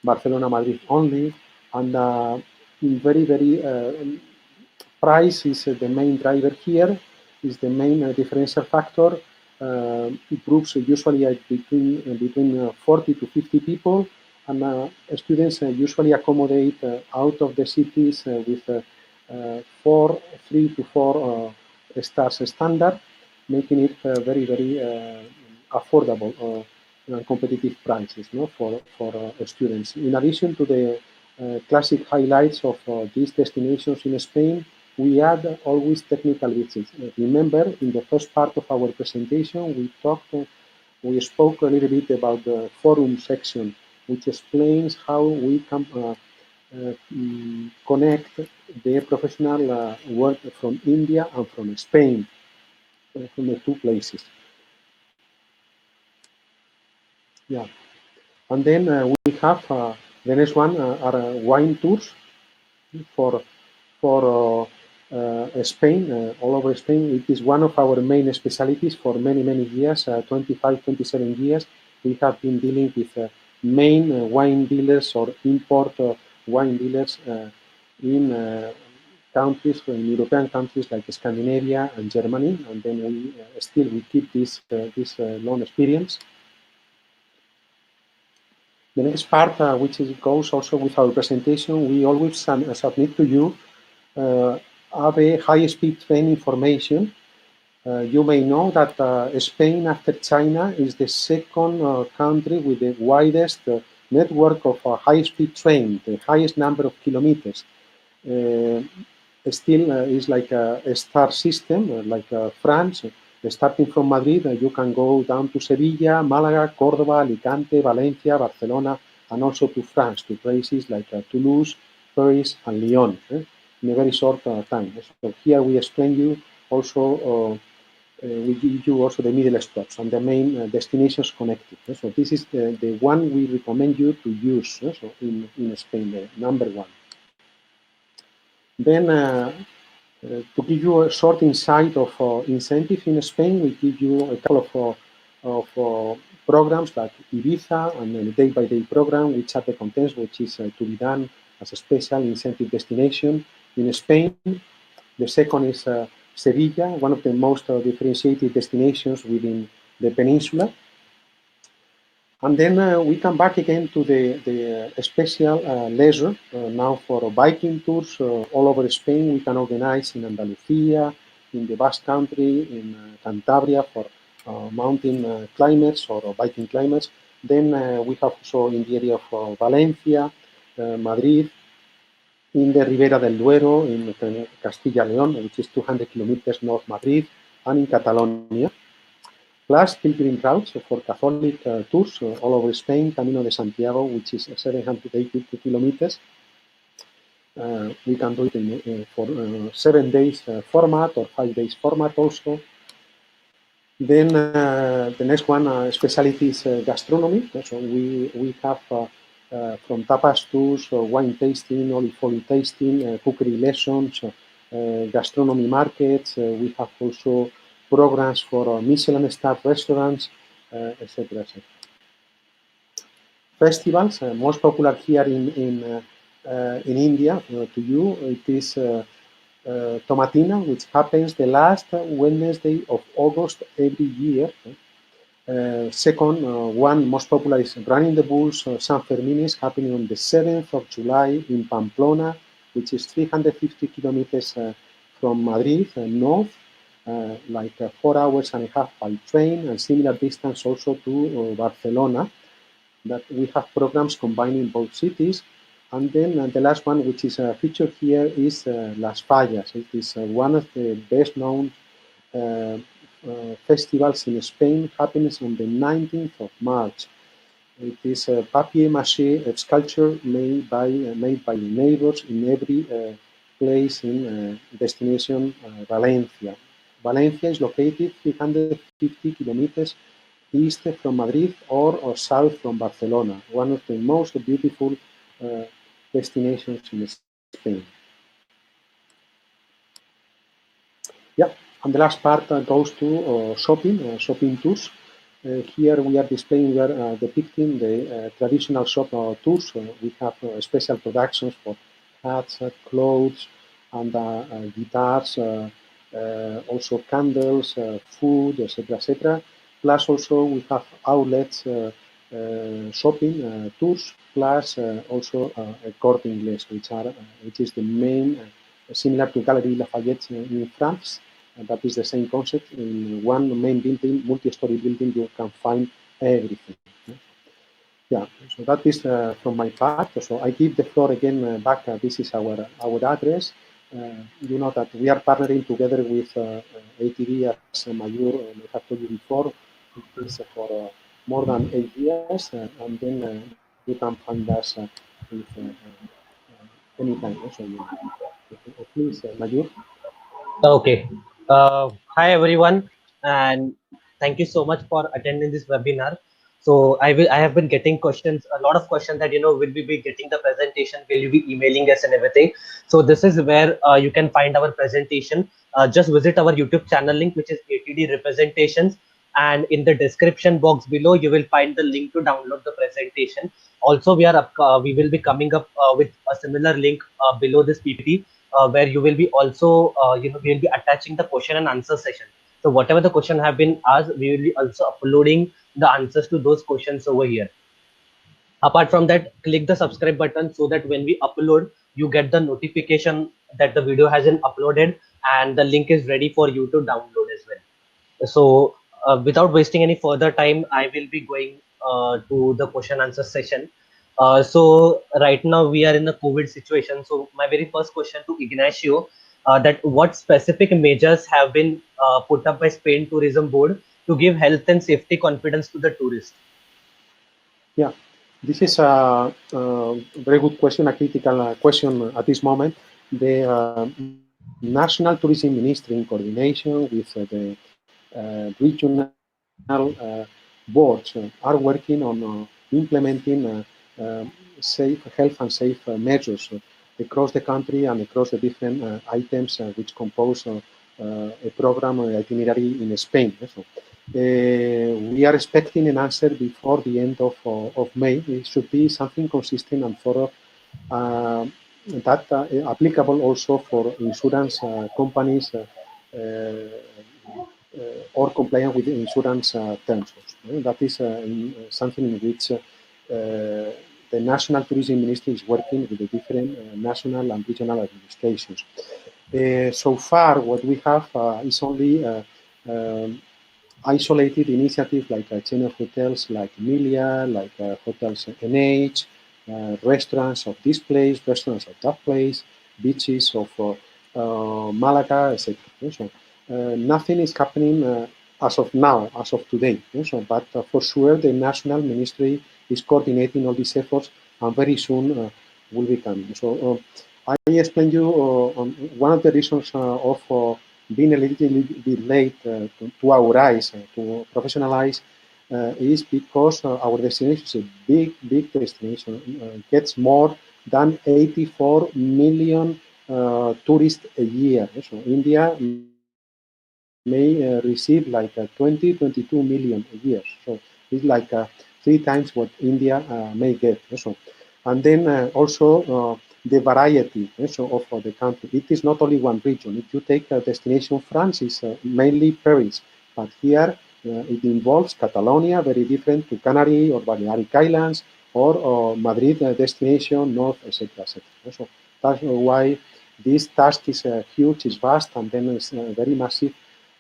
Barcelona, Madrid only, and very price is the main driver here, is the main differential factor. Groups usually between 40 to 50 people, and students usually accommodate out of the cities with 3 to 4 stars standard, making it very affordable and competitive prices, no, for students. In addition to the classic highlights of these destinations in Spain, we add always technical visits. Remember, in the first part of our presentation, we spoke a little bit about the forum section, which explains how we can connect the professional work from India and from Spain, from the two places. Yeah, and then we have the next one are wine tours for Spain, all over Spain. It is one of our main specialties for many years, 25, 27 years. We have been dealing with main wine dealers or import wine dealers in countries, in European countries like Scandinavia and Germany, and then we keep this long experience. The next part, which goes also with our presentation, we always submit to you have high-speed train information. You may know that Spain, after China, is the second country with the widest network of high-speed train, the highest number of kilometers. Still is like a star system, like France. Starting from Madrid, you can go down to Sevilla, Malaga, Córdoba, Alicante, Valencia, Barcelona, and also to France, to places like Toulouse, Paris, and Lyon, in a very short time. So here we explain you also, we give you also the middle stops and the main destinations connected. So this is the one we recommend you to use so in Spain, the number one. Then to give you a short insight of incentive in Spain, we give you a couple of programs like Ibiza and a day-by-day program, which are the contents, which is to be done as a special incentive destination in Spain. The second is Sevilla, one of the most differentiated destinations within the peninsula. And then we come back again to the special leisure now for biking tours all over Spain. We can organize in Andalusia, in the Basque Country, in Cantabria for mountain climbers or biking climbers. Then we have also in the area of Valencia, Madrid, in the Ribera del Duero, in Castilla-León, which is 200 kilometers north Madrid, and in Catalonia. Plus pilgrim routes for Catholic tours all over Spain, Camino de Santiago, which is 782 kilometers. We can do it for 7 days format or 5 days format also. Then the next one, specialty is gastronomy. So we have from tapas tours, wine tasting, olive oil tasting, cookery lessons, gastronomy markets. We have also programs for Michelin star restaurants, etc. Festivals, most popular here in India, to you, it is Tomatina, which happens the last Wednesday of August every year. Second one, most popular is Running the Bulls, San Fermin is happening on the 7th of July in Pamplona, which is 350 kilometers from Madrid, north, like 4 hours and a half by train, and similar distance also to Barcelona. That we have programs combining both cities. And then the last one, which is featured here, is Las Fallas. It is one of the best known festivals in Spain, happens on the 19th of March. It is a papier-mâché sculpture made by neighbors in every place in destination Valencia. Valencia is located 350 kilometers east from Madrid or south from Barcelona, one of the most beautiful destinations in Spain. Yeah, and the last part goes to shopping tours. Here we are displaying, we are depicting the traditional shop tours. We have special productions for hats, clothes, and guitars, also candles, food, etc., etc. Plus also we have outlets, shopping tours, plus also Corte Inglés, which is the main, similar to Galeries Lafayette in France. That is the same concept. In one main building, multi-story building, you can find everything. Yeah, so that is from my part. So I give the floor again back. This is our address. You know that we are partnering together with ATD, as Mayur I have told you before. It is for more than 8 years, and then you can find us with anytime. So please, Mayur. Okay. Hi everyone, and thank you so much for attending this webinar. So I have been getting questions, a lot of questions that will we be getting the presentation? Will you be emailing us and everything? So this is where you can find our presentation. Just visit our YouTube channel link, which is ATD Representations, and in the description box below you will find the link to download the presentation. Also, we will be coming up with a similar link below this PPT. Where you will be also, we will be attaching the question and answer session. So whatever the question have been asked, we will be also uploading the answers to those questions over here. Apart from that, click the subscribe button so that when we upload, you get the notification that the video has been uploaded and the link is ready for you to download as well. So without wasting any further time, I will be going to the question answer session. So right now we are in a COVID situation. So my very first question to Ignacio, that what specific measures have been put up by Spain Tourism Board to give health and safety confidence to the tourists? Yeah, this is a very good question, a critical question at this moment. The National Tourism Ministry, in coordination with the regional boards, are working on implementing safe health and safe measures across the country and across the different items which compose a program or itinerary in Spain. So, we are expecting an answer before the end of May. It should be something consistent and thorough, that applicable also for insurance companies or compliant with insurance terms. That is something in which the National Tourism Ministry is working with the different national and regional administrations. So far, what we have is only isolated initiatives like a chain of hotels like Emilia, like hotels NH, restaurants of this place, restaurants of that place, beaches of Malaga, etc. So, nothing is happening as of now, as of today. So, but for sure, the national ministry is coordinating all these efforts, and very soon will be coming. So, I explained you one of the reasons of being a little bit late to our eyes, to professionalize, is because our destination is a big destination. Gets more than 84 million tourists a year. So India may receive like 22 million a year. So it's like 3 times what India may get. So, and then also the variety of the country. It is not only one region. If you take a destination, France is mainly Paris, but here it involves Catalonia, very different to Canary or Balearic Islands, or Madrid destination, North, etc., etc. So that's why this task is huge, is vast, and then it's very massive.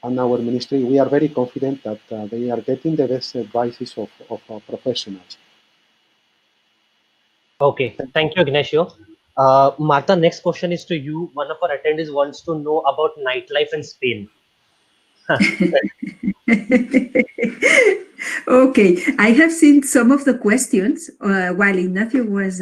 And our ministry, we are very confident that they are getting the best advices of professionals. Okay, thank you, Ignacio. Martha, next question is to you. One of our attendees wants to know about nightlife in Spain. Okay, I have seen some of the questions while Ignacio was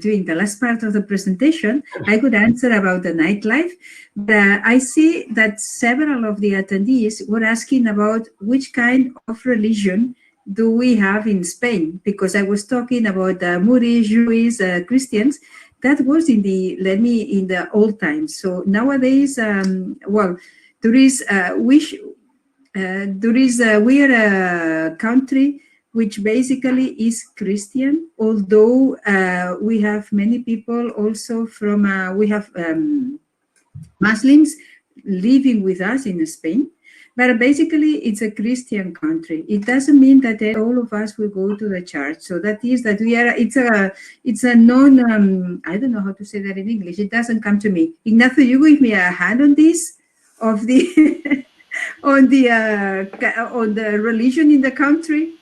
doing the last part of the presentation. I could answer about the nightlife, but I see that several of the attendees were asking about which kind of religion do we have in Spain, because I was talking about Moorish, Jewish, Christians. That was in the old times. So nowadays, well, there is we are a country which basically is Christian, although we have many people also from, we have Muslims living with us in Spain, but basically it's a Christian country. It doesn't mean that all of us will go to the church. So that is that we are, it's a non, I don't know how to say that in English. It doesn't come to me. Ignacio, you give me a hand on this, of the, on the religion in the country?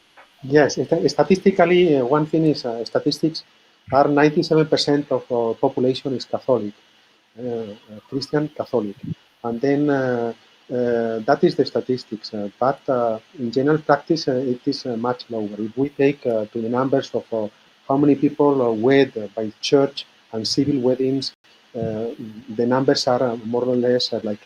Yes, statistically, one thing is statistics are 97% of our population is Catholic, Christian Catholic, and then that is the statistics. But in general practice, it is much lower. If we take to the numbers of how many people wed by church and civil weddings, the numbers are more or less like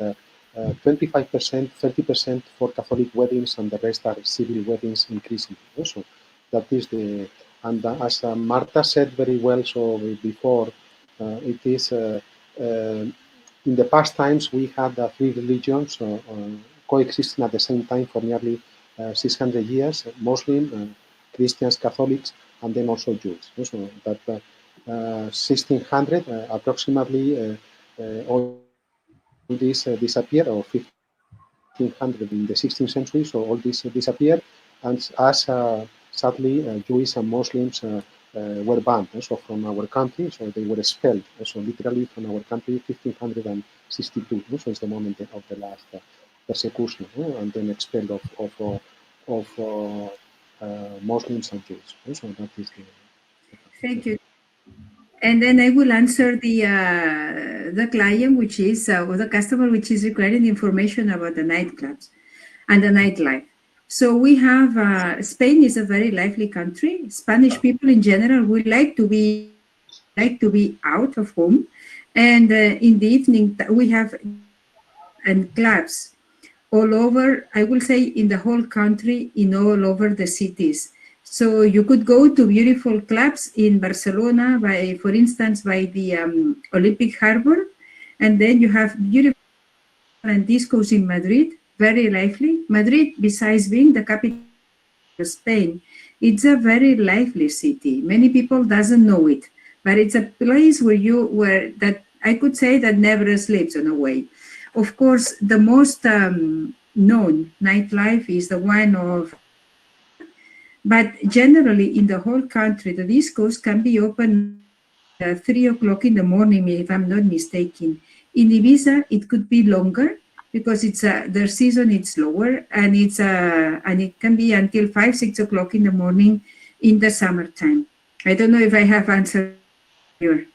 25%, 30% for Catholic weddings, and the rest are civil weddings increasing. Also, that is the, and as Marta said very well so before, it is in the past times we had three religions coexisting at the same time for nearly 600 years: Muslim, Christians, Catholics, and then also Jews. So that 1600 approximately all these disappeared, or 1500 in the 16th century, so all this disappeared, and as sadly Jews and Muslims were banned so from our country, so they were expelled, so literally from our country 1562, so it's the moment of the last persecution, and then expelled of Muslims and Jews. So that is the. Thank you. And then I will answer the client, which is, or the customer, which is requiring information about the nightclubs and the nightlife. So we have, Spain is a very lively country. Spanish people in general would like to be out of home. And in the evening, we have and clubs all over, I will say in the whole country, in all over the cities. So you could go to beautiful clubs in Barcelona, for instance, by the Olympic Harbor, and then you have beautiful and discos in Madrid, very lively. Madrid, besides being the capital of Spain, it's a very lively city. Many people doesn't know it, but it's a place where that I could say that never sleeps in a way. Of course, the most known nightlife is the one of. But generally, in the whole country, the discos can be open at 3 o'clock in the morning, if I'm not mistaken. In Ibiza, it could be longer because it's their season it's lower, and it can be until 5, 6 o'clock in the morning in the summertime. I don't know if I have answered your.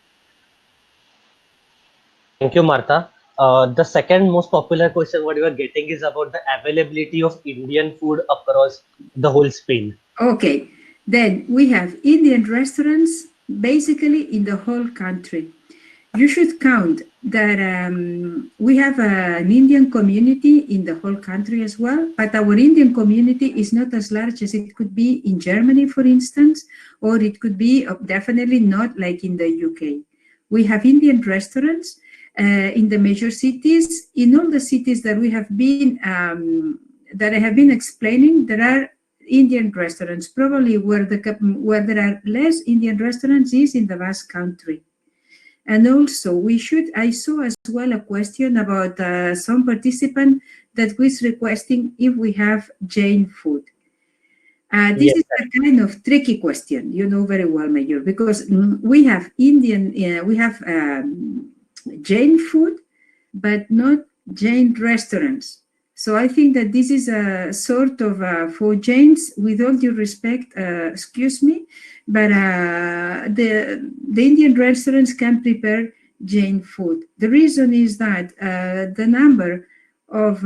Thank you, Martha. The second most popular question what you are getting is about the availability of Indian food across the whole Spain. Okay, then we have Indian restaurants basically in the whole country. You should count that we have an Indian community in the whole country as well, but our Indian community is not as large as it could be in Germany, for instance, or it could be definitely not like in the UK. We have Indian restaurants in the major cities. In all the cities that we have been, that I have been explaining, there are Indian restaurants. Probably where there are less Indian restaurants is in the Basque Country. And also I saw as well a question about some participant that was requesting if we have Jain food. This is a kind of tricky question, you know very well, Major, because we have Indian, we have Jain food, but not Jain restaurants. So I think that this is a sort of, for Jains, with all due respect, excuse me, but the Indian restaurants can prepare Jain food. The reason is that the number of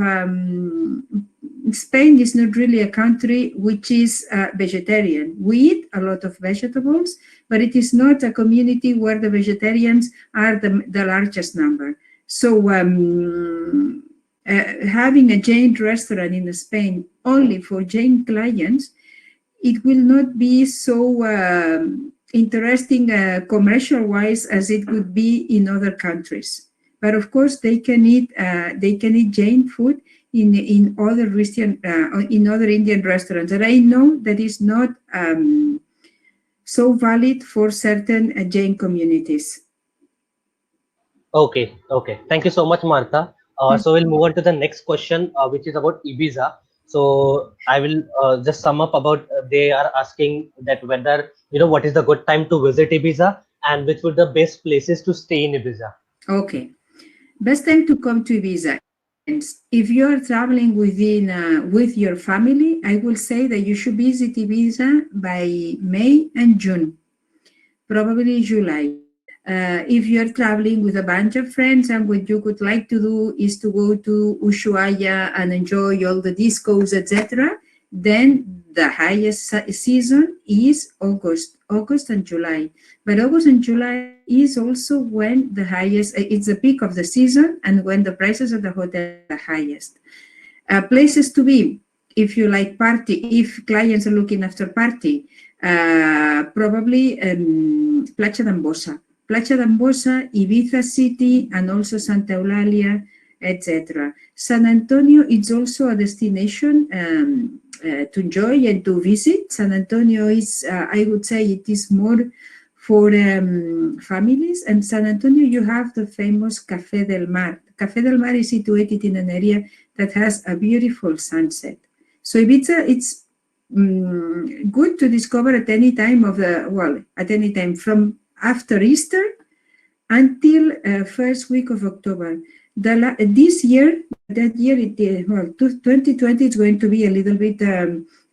Spain is not really a country which is vegetarian. We eat a lot of vegetables, but it is not a community where the vegetarians are the largest number. So having a Jain restaurant in Spain only for Jain clients, it will not be so interesting commercial-wise as it would be in other countries. But of course, they can eat Jain food in other Indian restaurants. And I know that is not so valid for certain Jain communities. Okay. Thank you so much, Martha. So we'll move on to the next question, which is about Ibiza. So I will just sum up about, they are asking that whether, what is the good time to visit Ibiza and which would the best places to stay in Ibiza? Okay. Best time to come to Ibiza. If you are traveling with your family, I will say that you should visit Ibiza by May and June, probably July. If you're traveling with a bunch of friends and what you would like to do is to go to Ushuaia and enjoy all the discos, etc., then the highest season is August and July. But August and July is also when the highest, it's the peak of the season and when the prices of the hotel are the highest. Places to be, if you like party, if clients are looking after party, probably Platja d'Ambossa. Platja d'Ambossa, Ibiza City, and also Santa Eulalia, etc. San Antonio is also a destination to enjoy and to visit. San Antonio is, I would say, it is more for families. And San Antonio, you have the famous Café del Mar. Café del Mar is situated in an area that has a beautiful sunset. So Ibiza, it's good to discover at any time at any time from after Easter until first week of October. This year, 2020 is going to be a little bit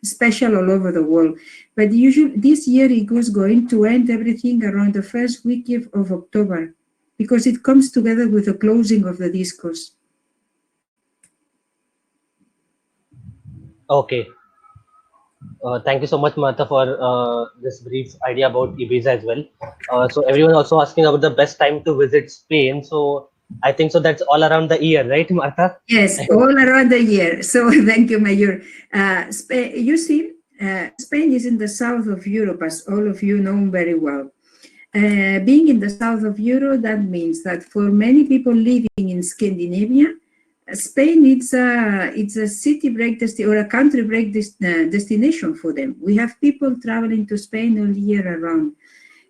special all over the world. But usually this year it was going to end everything around the first week of October because it comes together with the closing of the discos. Okay. Thank you so much, Martha, for this brief idea about Ibiza as well. So everyone also asking about the best time to visit Spain. So I think so that's all around the year, right, Martha? Yes, all around the year. So thank you, Mayor. You see, Spain is in the south of Europe, as all of you know very well. Being in the south of Europe, that means that for many people living in Scandinavia, Spain it's a city break or a country break destination for them. We have people traveling to Spain all year around.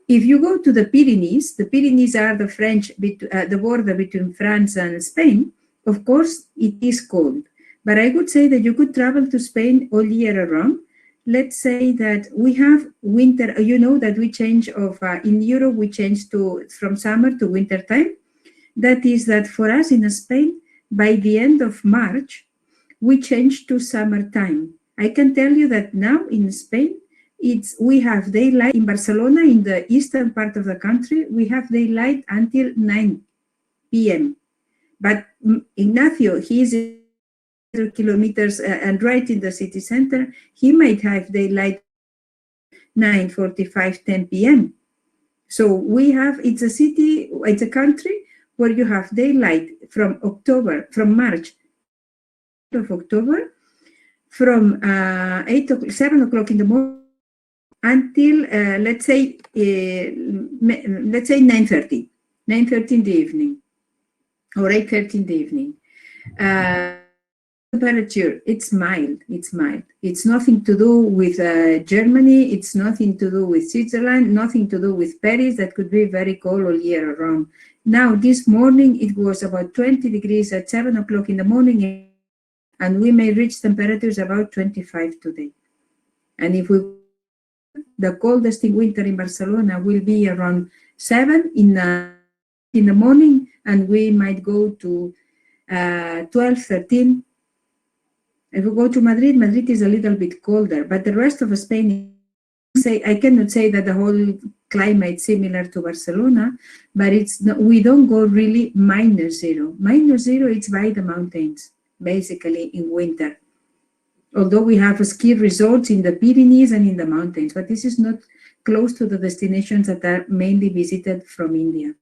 If you go to the Pyrenees are the border between France and Spain. Of course, it is cold, but I would say that you could travel to Spain all year around. Let's say that we have winter. You know that we change in Europe we change from summer to winter time. That is that for us in Spain. By the end of March, we changed to summertime. I can tell you that now in Spain, we have daylight in Barcelona, in the eastern part of the country, we have daylight until 9 p.m. But Ignacio, he is 100 kilometers and right in the city center, he might have daylight 9:45, 10 p.m. So it's a country where you have daylight from March of October, from 7 o'clock in the morning until let's say 9:30 in the evening or 8:30 in the evening. Temperature, it's mild. It's nothing to do with Germany. It's nothing to do with Switzerland. Nothing to do with Paris. That could be very cold all year round. Now, this morning, it was about 20 degrees at 7 o'clock in the morning, and we may reach temperatures about 25 today. And the coldest in winter in Barcelona will be around 7 in the morning, and we might go to 12, 13. If we go to Madrid is a little bit colder, but the rest of Spain, I cannot say that the whole climate is similar to Barcelona, but we don't go really -0. -0, it's by the mountains, basically in winter. although we have ski resorts in the Pyrenees and in the mountains, but this is not close to the destinations that are mainly visited from India.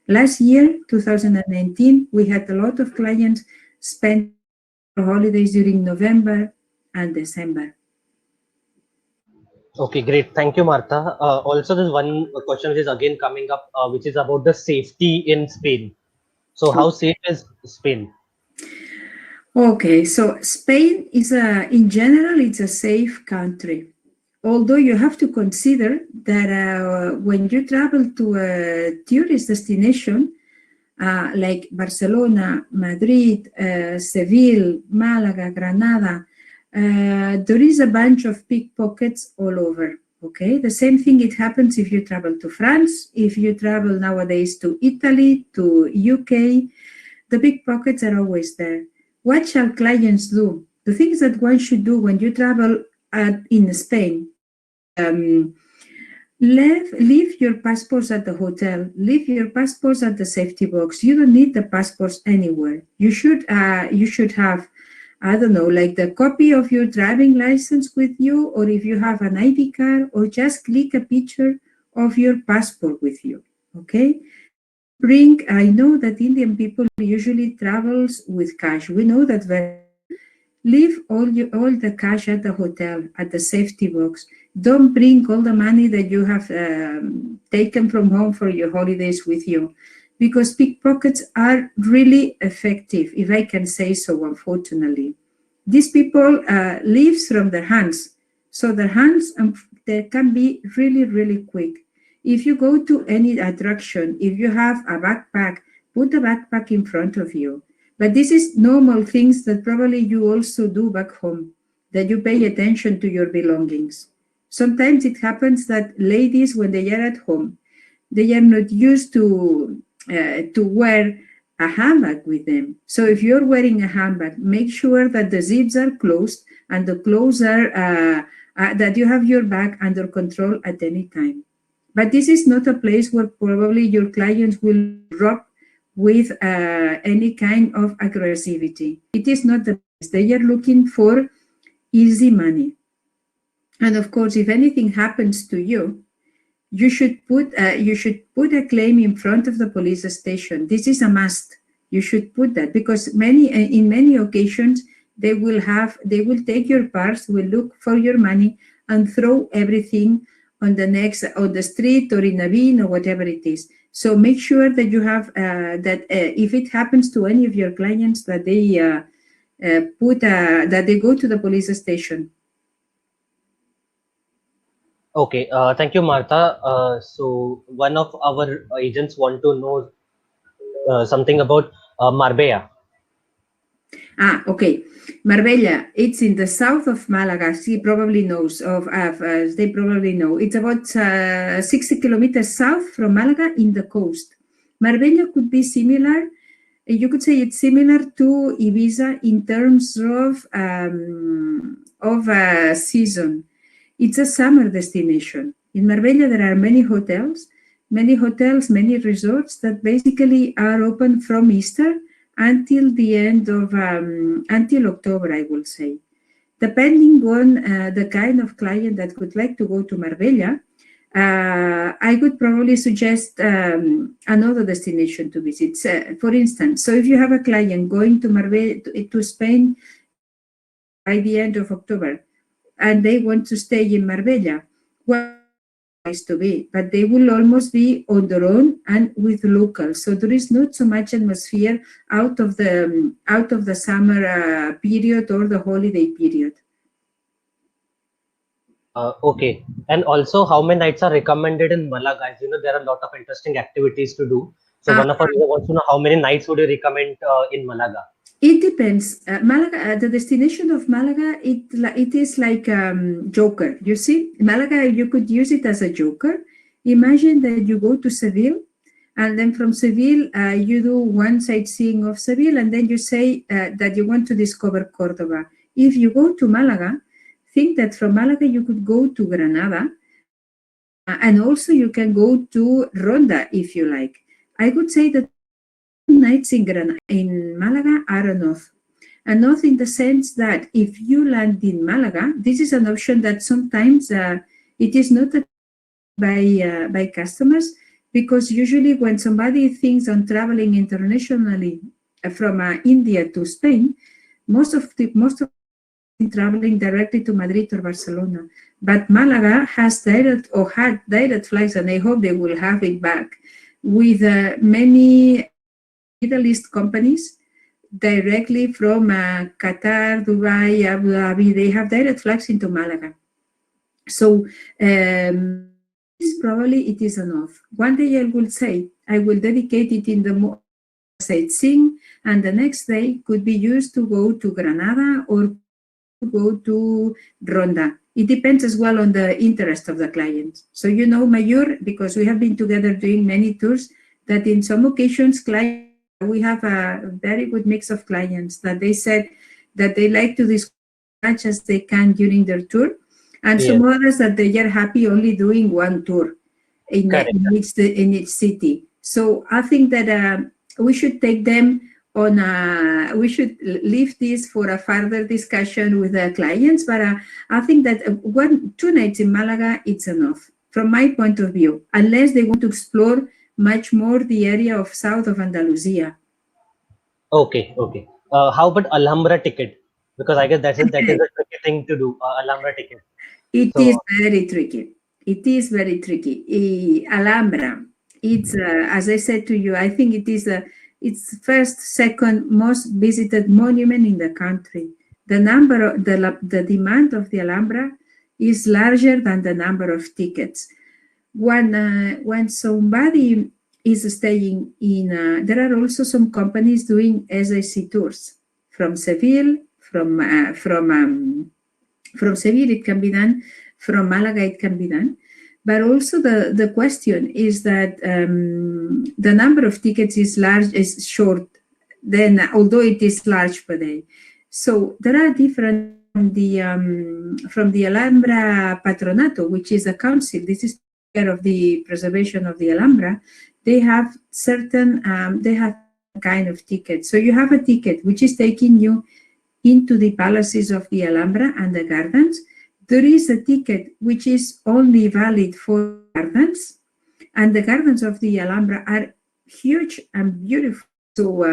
Last year, 2019, we had a lot of clients spend holidays during November and December. Okay, great. Thank you, Martha. Also, there's one question which is again coming up, which is about the safety in Spain. So, how safe is Spain? Okay, so Spain is in general, it's a safe country. Although you have to consider that when you travel to a tourist destination, like Barcelona, Madrid, Seville, Malaga, Granada, there is a bunch of pickpockets all over. Okay, the same thing it happens if you travel to France, if you travel nowadays to Italy, to UK, the pickpockets are always there. What shall clients do? The things that one should do when you travel in Spain. Leave your passports at the hotel. Leave your passports at the safety box. You don't need the passports anywhere. You should have, I don't know, like the copy of your driving license with you, or if you have an ID card, or just click a picture of your passport with you. Okay. I know that Indian people usually travels with cash. We know that leave all the cash at the hotel, at the safety box. Don't bring all the money that you have taken from home for your holidays with you, because pickpockets are really effective, if I can say so, unfortunately. These people lives from their hands. So their hands they can be really, really quick. If you go to any attraction, if you have a backpack, put the backpack in front of you. But this is normal things that probably you also do back home, that you pay attention to your belongings. Sometimes it happens that ladies, when they are at home, they are not used to wear a handbag with them. So if you're wearing a handbag, make sure that the zips are closed and the clothes are, that you have your bag under control at any time. But this is not a place where probably your clients will rob with any kind of aggressivity. It is not the place. They are looking for easy money. And of course, if anything happens to you, you should put a claim in front of the police station. This is a must. You should put that, because in many occasions they will take your purse, will look for your money, and throw everything on the street or in a bin or whatever it is. So make sure that you have that if it happens to any of your clients, that they that they go to the police station. Okay, thank you, Martha. So one of our agents want to know something about Marbella. Okay. Marbella, it's in the south of Malaga. She probably knows they probably know. It's about 60 kilometers south from Malaga in the coast. Marbella could be similar. You could say it's similar to Ibiza in terms of season. It's a summer destination. In Marbella, there are many hotels, many resorts that basically are open from Easter until the end of, until October, I will say. Depending on the kind of client that would like to go to Marbella, I would probably suggest another destination to visit. For instance, so if you have a client going to Marbella, to Spain by the end of October, and they want to stay in Marbella, well, to be, but they will almost be on their own and with locals. So there is not so much atmosphere out of the summer period or the holiday period. Okay, and also how many nights are recommended in Malaga? As you know, there are a lot of interesting activities to do. So one of our users wants to know how many nights would you recommend in Malaga? It depends. Malaga, the destination of Malaga, it is like joker. You see, Malaga, you could use it as a joker. Imagine that you go to Seville, and then from Seville, you do one sightseeing of Seville, and then you say that you want to discover Cordoba. If you go to Malaga, think that from Malaga you could go to Granada, and also you can go to Ronda if you like. I would say that nights in Malaga are enough. an oath in the sense that if you land in Malaga, this is an option that sometimes it is not by customers, because usually when somebody thinks on traveling internationally from India to Spain, most of traveling directly to Madrid or Barcelona. But Malaga has direct or had direct flights, and I hope they will have it back, with many Middle East companies directly from Qatar, Dubai, Abu Dhabi. They have direct flights into Malaga. So probably it is enough. One day I will say, I will dedicate it in the sightseeing, and the next day could be used to go to Granada or go to Ronda. It depends as well on the interest of the client. So, you know, Mayur, because we have been together doing many tours, that in some occasions, we have a very good mix of clients that they said that they like to discuss as much as they can during their tour, and some others that they are happy only doing one tour in each city. So I think that we should take them on we should leave this for a further discussion with the clients, but I think that 2 nights in Malaga, it's enough from my point of view, unless they want to explore much more the area of south of Andalusia. Okay. How about Alhambra ticket? Because I guess that is a tricky thing to do, Alhambra ticket. It is very tricky. It is very tricky. Alhambra, it's, as I said to you, I think it is it's first, second most visited monument in the country. The demand of the Alhambra is larger than the number of tickets. When somebody is staying in, there are also some companies doing SIC tours from Seville, from Seville it can be done, from Malaga it can be done. But also the question is that the number of tickets is short, then although it is large per day. So there are different from the Alhambra Patronato, which is a council. This is care of the preservation of the Alhambra. They have certain kind of tickets. So you have a ticket which is taking you into the palaces of the Alhambra and the gardens. There is a ticket which is only valid for gardens, and the gardens of the Alhambra are huge and beautiful. So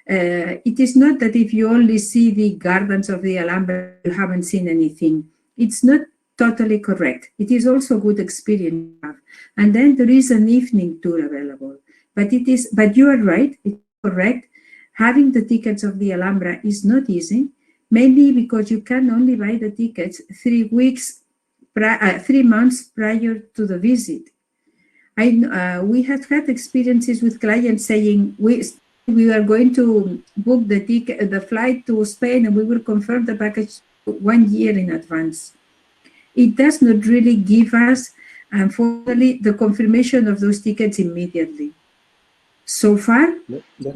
it is not that if you only see the gardens of the Alhambra, you haven't seen anything. It's not totally correct. It is also a good experience. And then there is an evening tour available. But you are right, it's correct. Having the tickets of the Alhambra is not easy, mainly because you can only buy the tickets 3 months prior to the visit. We have had experiences with clients saying we are going to book the flight to Spain, and we will confirm the package 1 year in advance. It does not really give us, unfortunately, the confirmation of those tickets immediately. So far,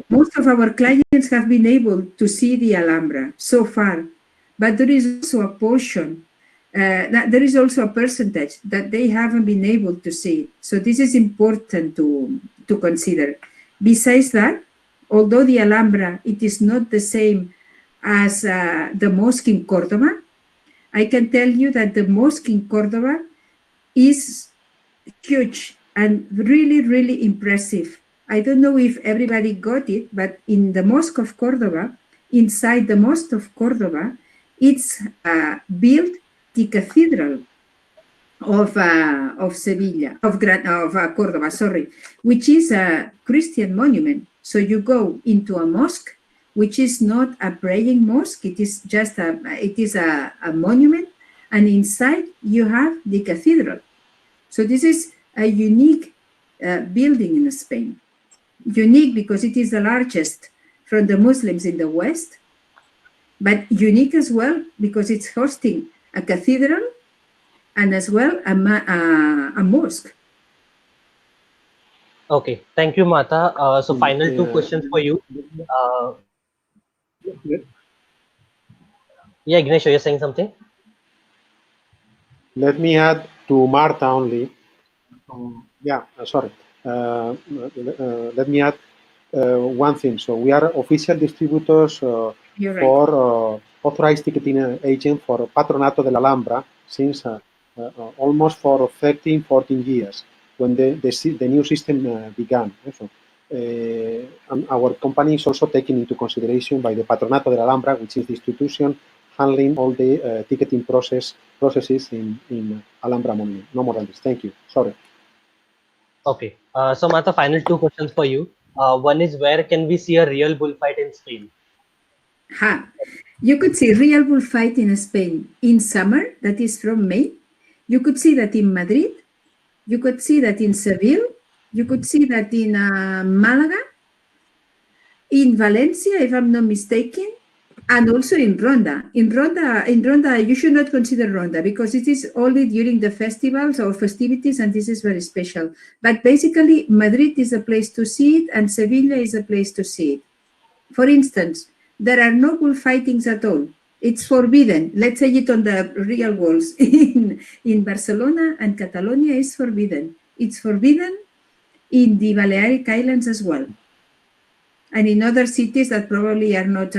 most of our clients have been able to see the Alhambra so far, but there is also a portion, there is also a percentage that they haven't been able to see. So this is important to consider. Besides that, although the Alhambra, it is not the same as the mosque in Cordoba, I can tell you that the mosque in Cordoba is huge and really, really impressive. I don't know if everybody got it, but in the Mosque of Cordoba, inside the Mosque of Cordoba, it's built the cathedral of Sevilla, of Cordoba, sorry, which is a Christian monument. So you go into a mosque, which is not a praying mosque, it is just a monument, and inside you have the cathedral. So this is a unique building in Spain. Unique because it is the largest from the Muslims in the West, but unique as well because it's hosting a cathedral and as well a mosque. Okay, thank you, Mata. So final 2 questions for you. Yeah, Ignacio, you're saying something? Let me add to Marta only. Sorry. Let me add one thing. So we are official distributors You're right. for authorized ticketing agent for Patronato de la Alhambra since almost for 13, 14 years when the new system began. So, and our company is also taken into consideration by the Patronato de la Alhambra, which is the institution handling all the ticketing processes in Alhambra Monument. No more than this. Thank you. Sorry. Okay. So Martha, final two questions for you. One is, where can we see a real bullfight in Spain? You could see real bullfight in Spain in summer, that is from May. You could see that in Madrid. You could see that in Seville. You could see that in Malaga, in Valencia, if I'm not mistaken, and also in Ronda. In Ronda, you should not consider Ronda because it is only during the festivals or festivities, and this is very special. But basically, Madrid is a place to see it, and Sevilla is a place to see it. For instance, there are no bullfightings at all. It's forbidden. Let's say it on the real walls. In Barcelona and Catalonia is forbidden. It's forbidden in the Balearic Islands as well. And in other cities that probably are not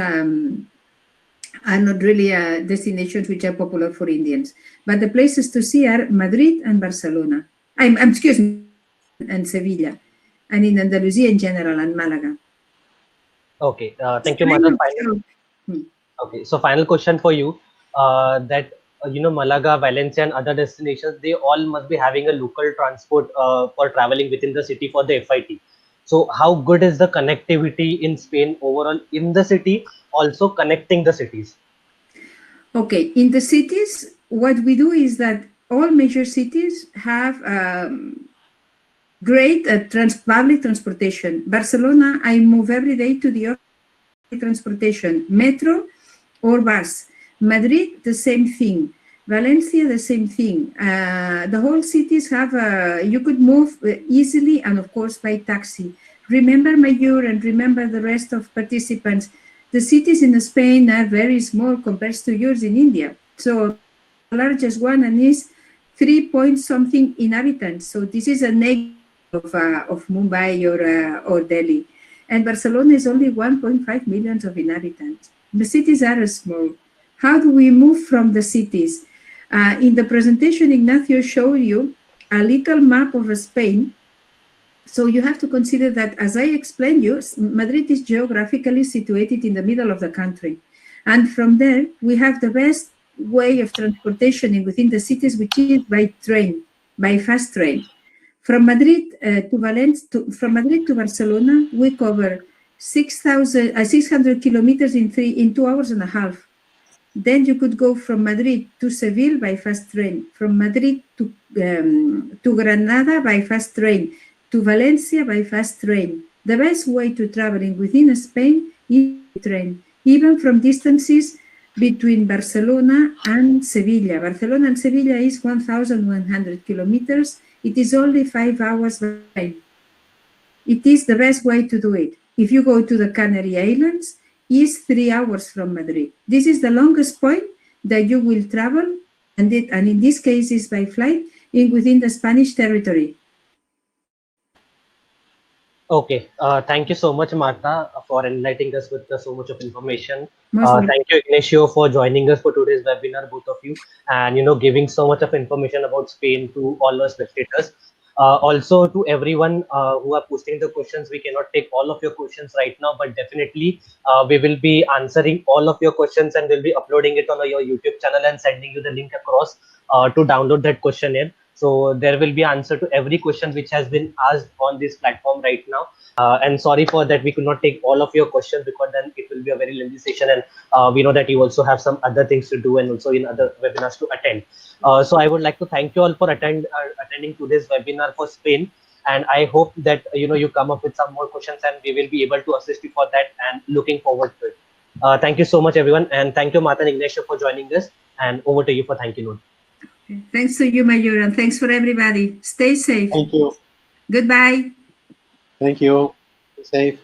really destinations which are popular for Indians. But the places to see are Madrid and Barcelona. Excuse me, and Sevilla. And in Andalusia in general, and Malaga. Okay. Thank you, Martha. Okay. So final question for you. Malaga, Valencia, and other destinations, they all must be having a local transport for traveling within the city for the FIT. So how good is the connectivity in Spain overall in the city, also connecting the cities? Okay, in the cities, what we do is that all major cities have great public transportation. Barcelona, I move every day to the transportation, metro or bus. Madrid, the same thing. Valencia, the same thing. The whole cities have, you could move easily and of course by taxi. Remember, Mayur, and remember the rest of participants, the cities in Spain are very small compared to yours in India. So the largest one and is 3 point something inhabitants. So this is a negative of Mumbai or Delhi. And Barcelona is only 1.5 million of inhabitants. The cities are small. How do we move from the cities? In the presentation, Ignacio showed you a little map of Spain. So you have to consider that, as I explained you, Madrid is geographically situated in the middle of the country. And from there, we have the best way of transportation within the cities, which is by train, by fast train. From Madrid from Madrid to Barcelona, we cover 600 kilometers in 2 hours and a half. Then you could go from Madrid to Seville by fast train, from Madrid to Granada by fast train, to Valencia by fast train. The best way to traveling within Spain is train, even from distances between Barcelona and Sevilla. Barcelona and Sevilla is 1,100 kilometers. It is only 5 hours by train. It is the best way to do it. If you go to the Canary Islands, is 3 hours from Madrid. This is the longest point that you will travel, and in this case is by flight within the Spanish territory. Okay, thank you so much, Martha, for enlightening us with so much of information. Thank you, Ignacio, for joining us for today's webinar, both of you, and giving so much of information about Spain to all our spectators. Also, to everyone who are posting the questions, we cannot take all of your questions right now, but definitely we will be answering all of your questions, and we'll be uploading it on your YouTube channel and sending you the link across to download that questionnaire. So there will be answer to every question which has been asked on this platform right now. And sorry for that, we could not take all of your questions because then it will be a very lengthy session, and we know that you also have some other things to do and also in other webinars to attend. So I would like to thank you all for attending today's webinar for Spain, and I hope that you come up with some more questions and we will be able to assist you for that, and looking forward to it. Thank you so much, everyone, and thank you, Martha and Ignacio, for joining us, and over to you for thank you note. Thanks to you, Mayur, and thanks for everybody. Stay safe. Thank you. Goodbye. Thank you. Stay safe.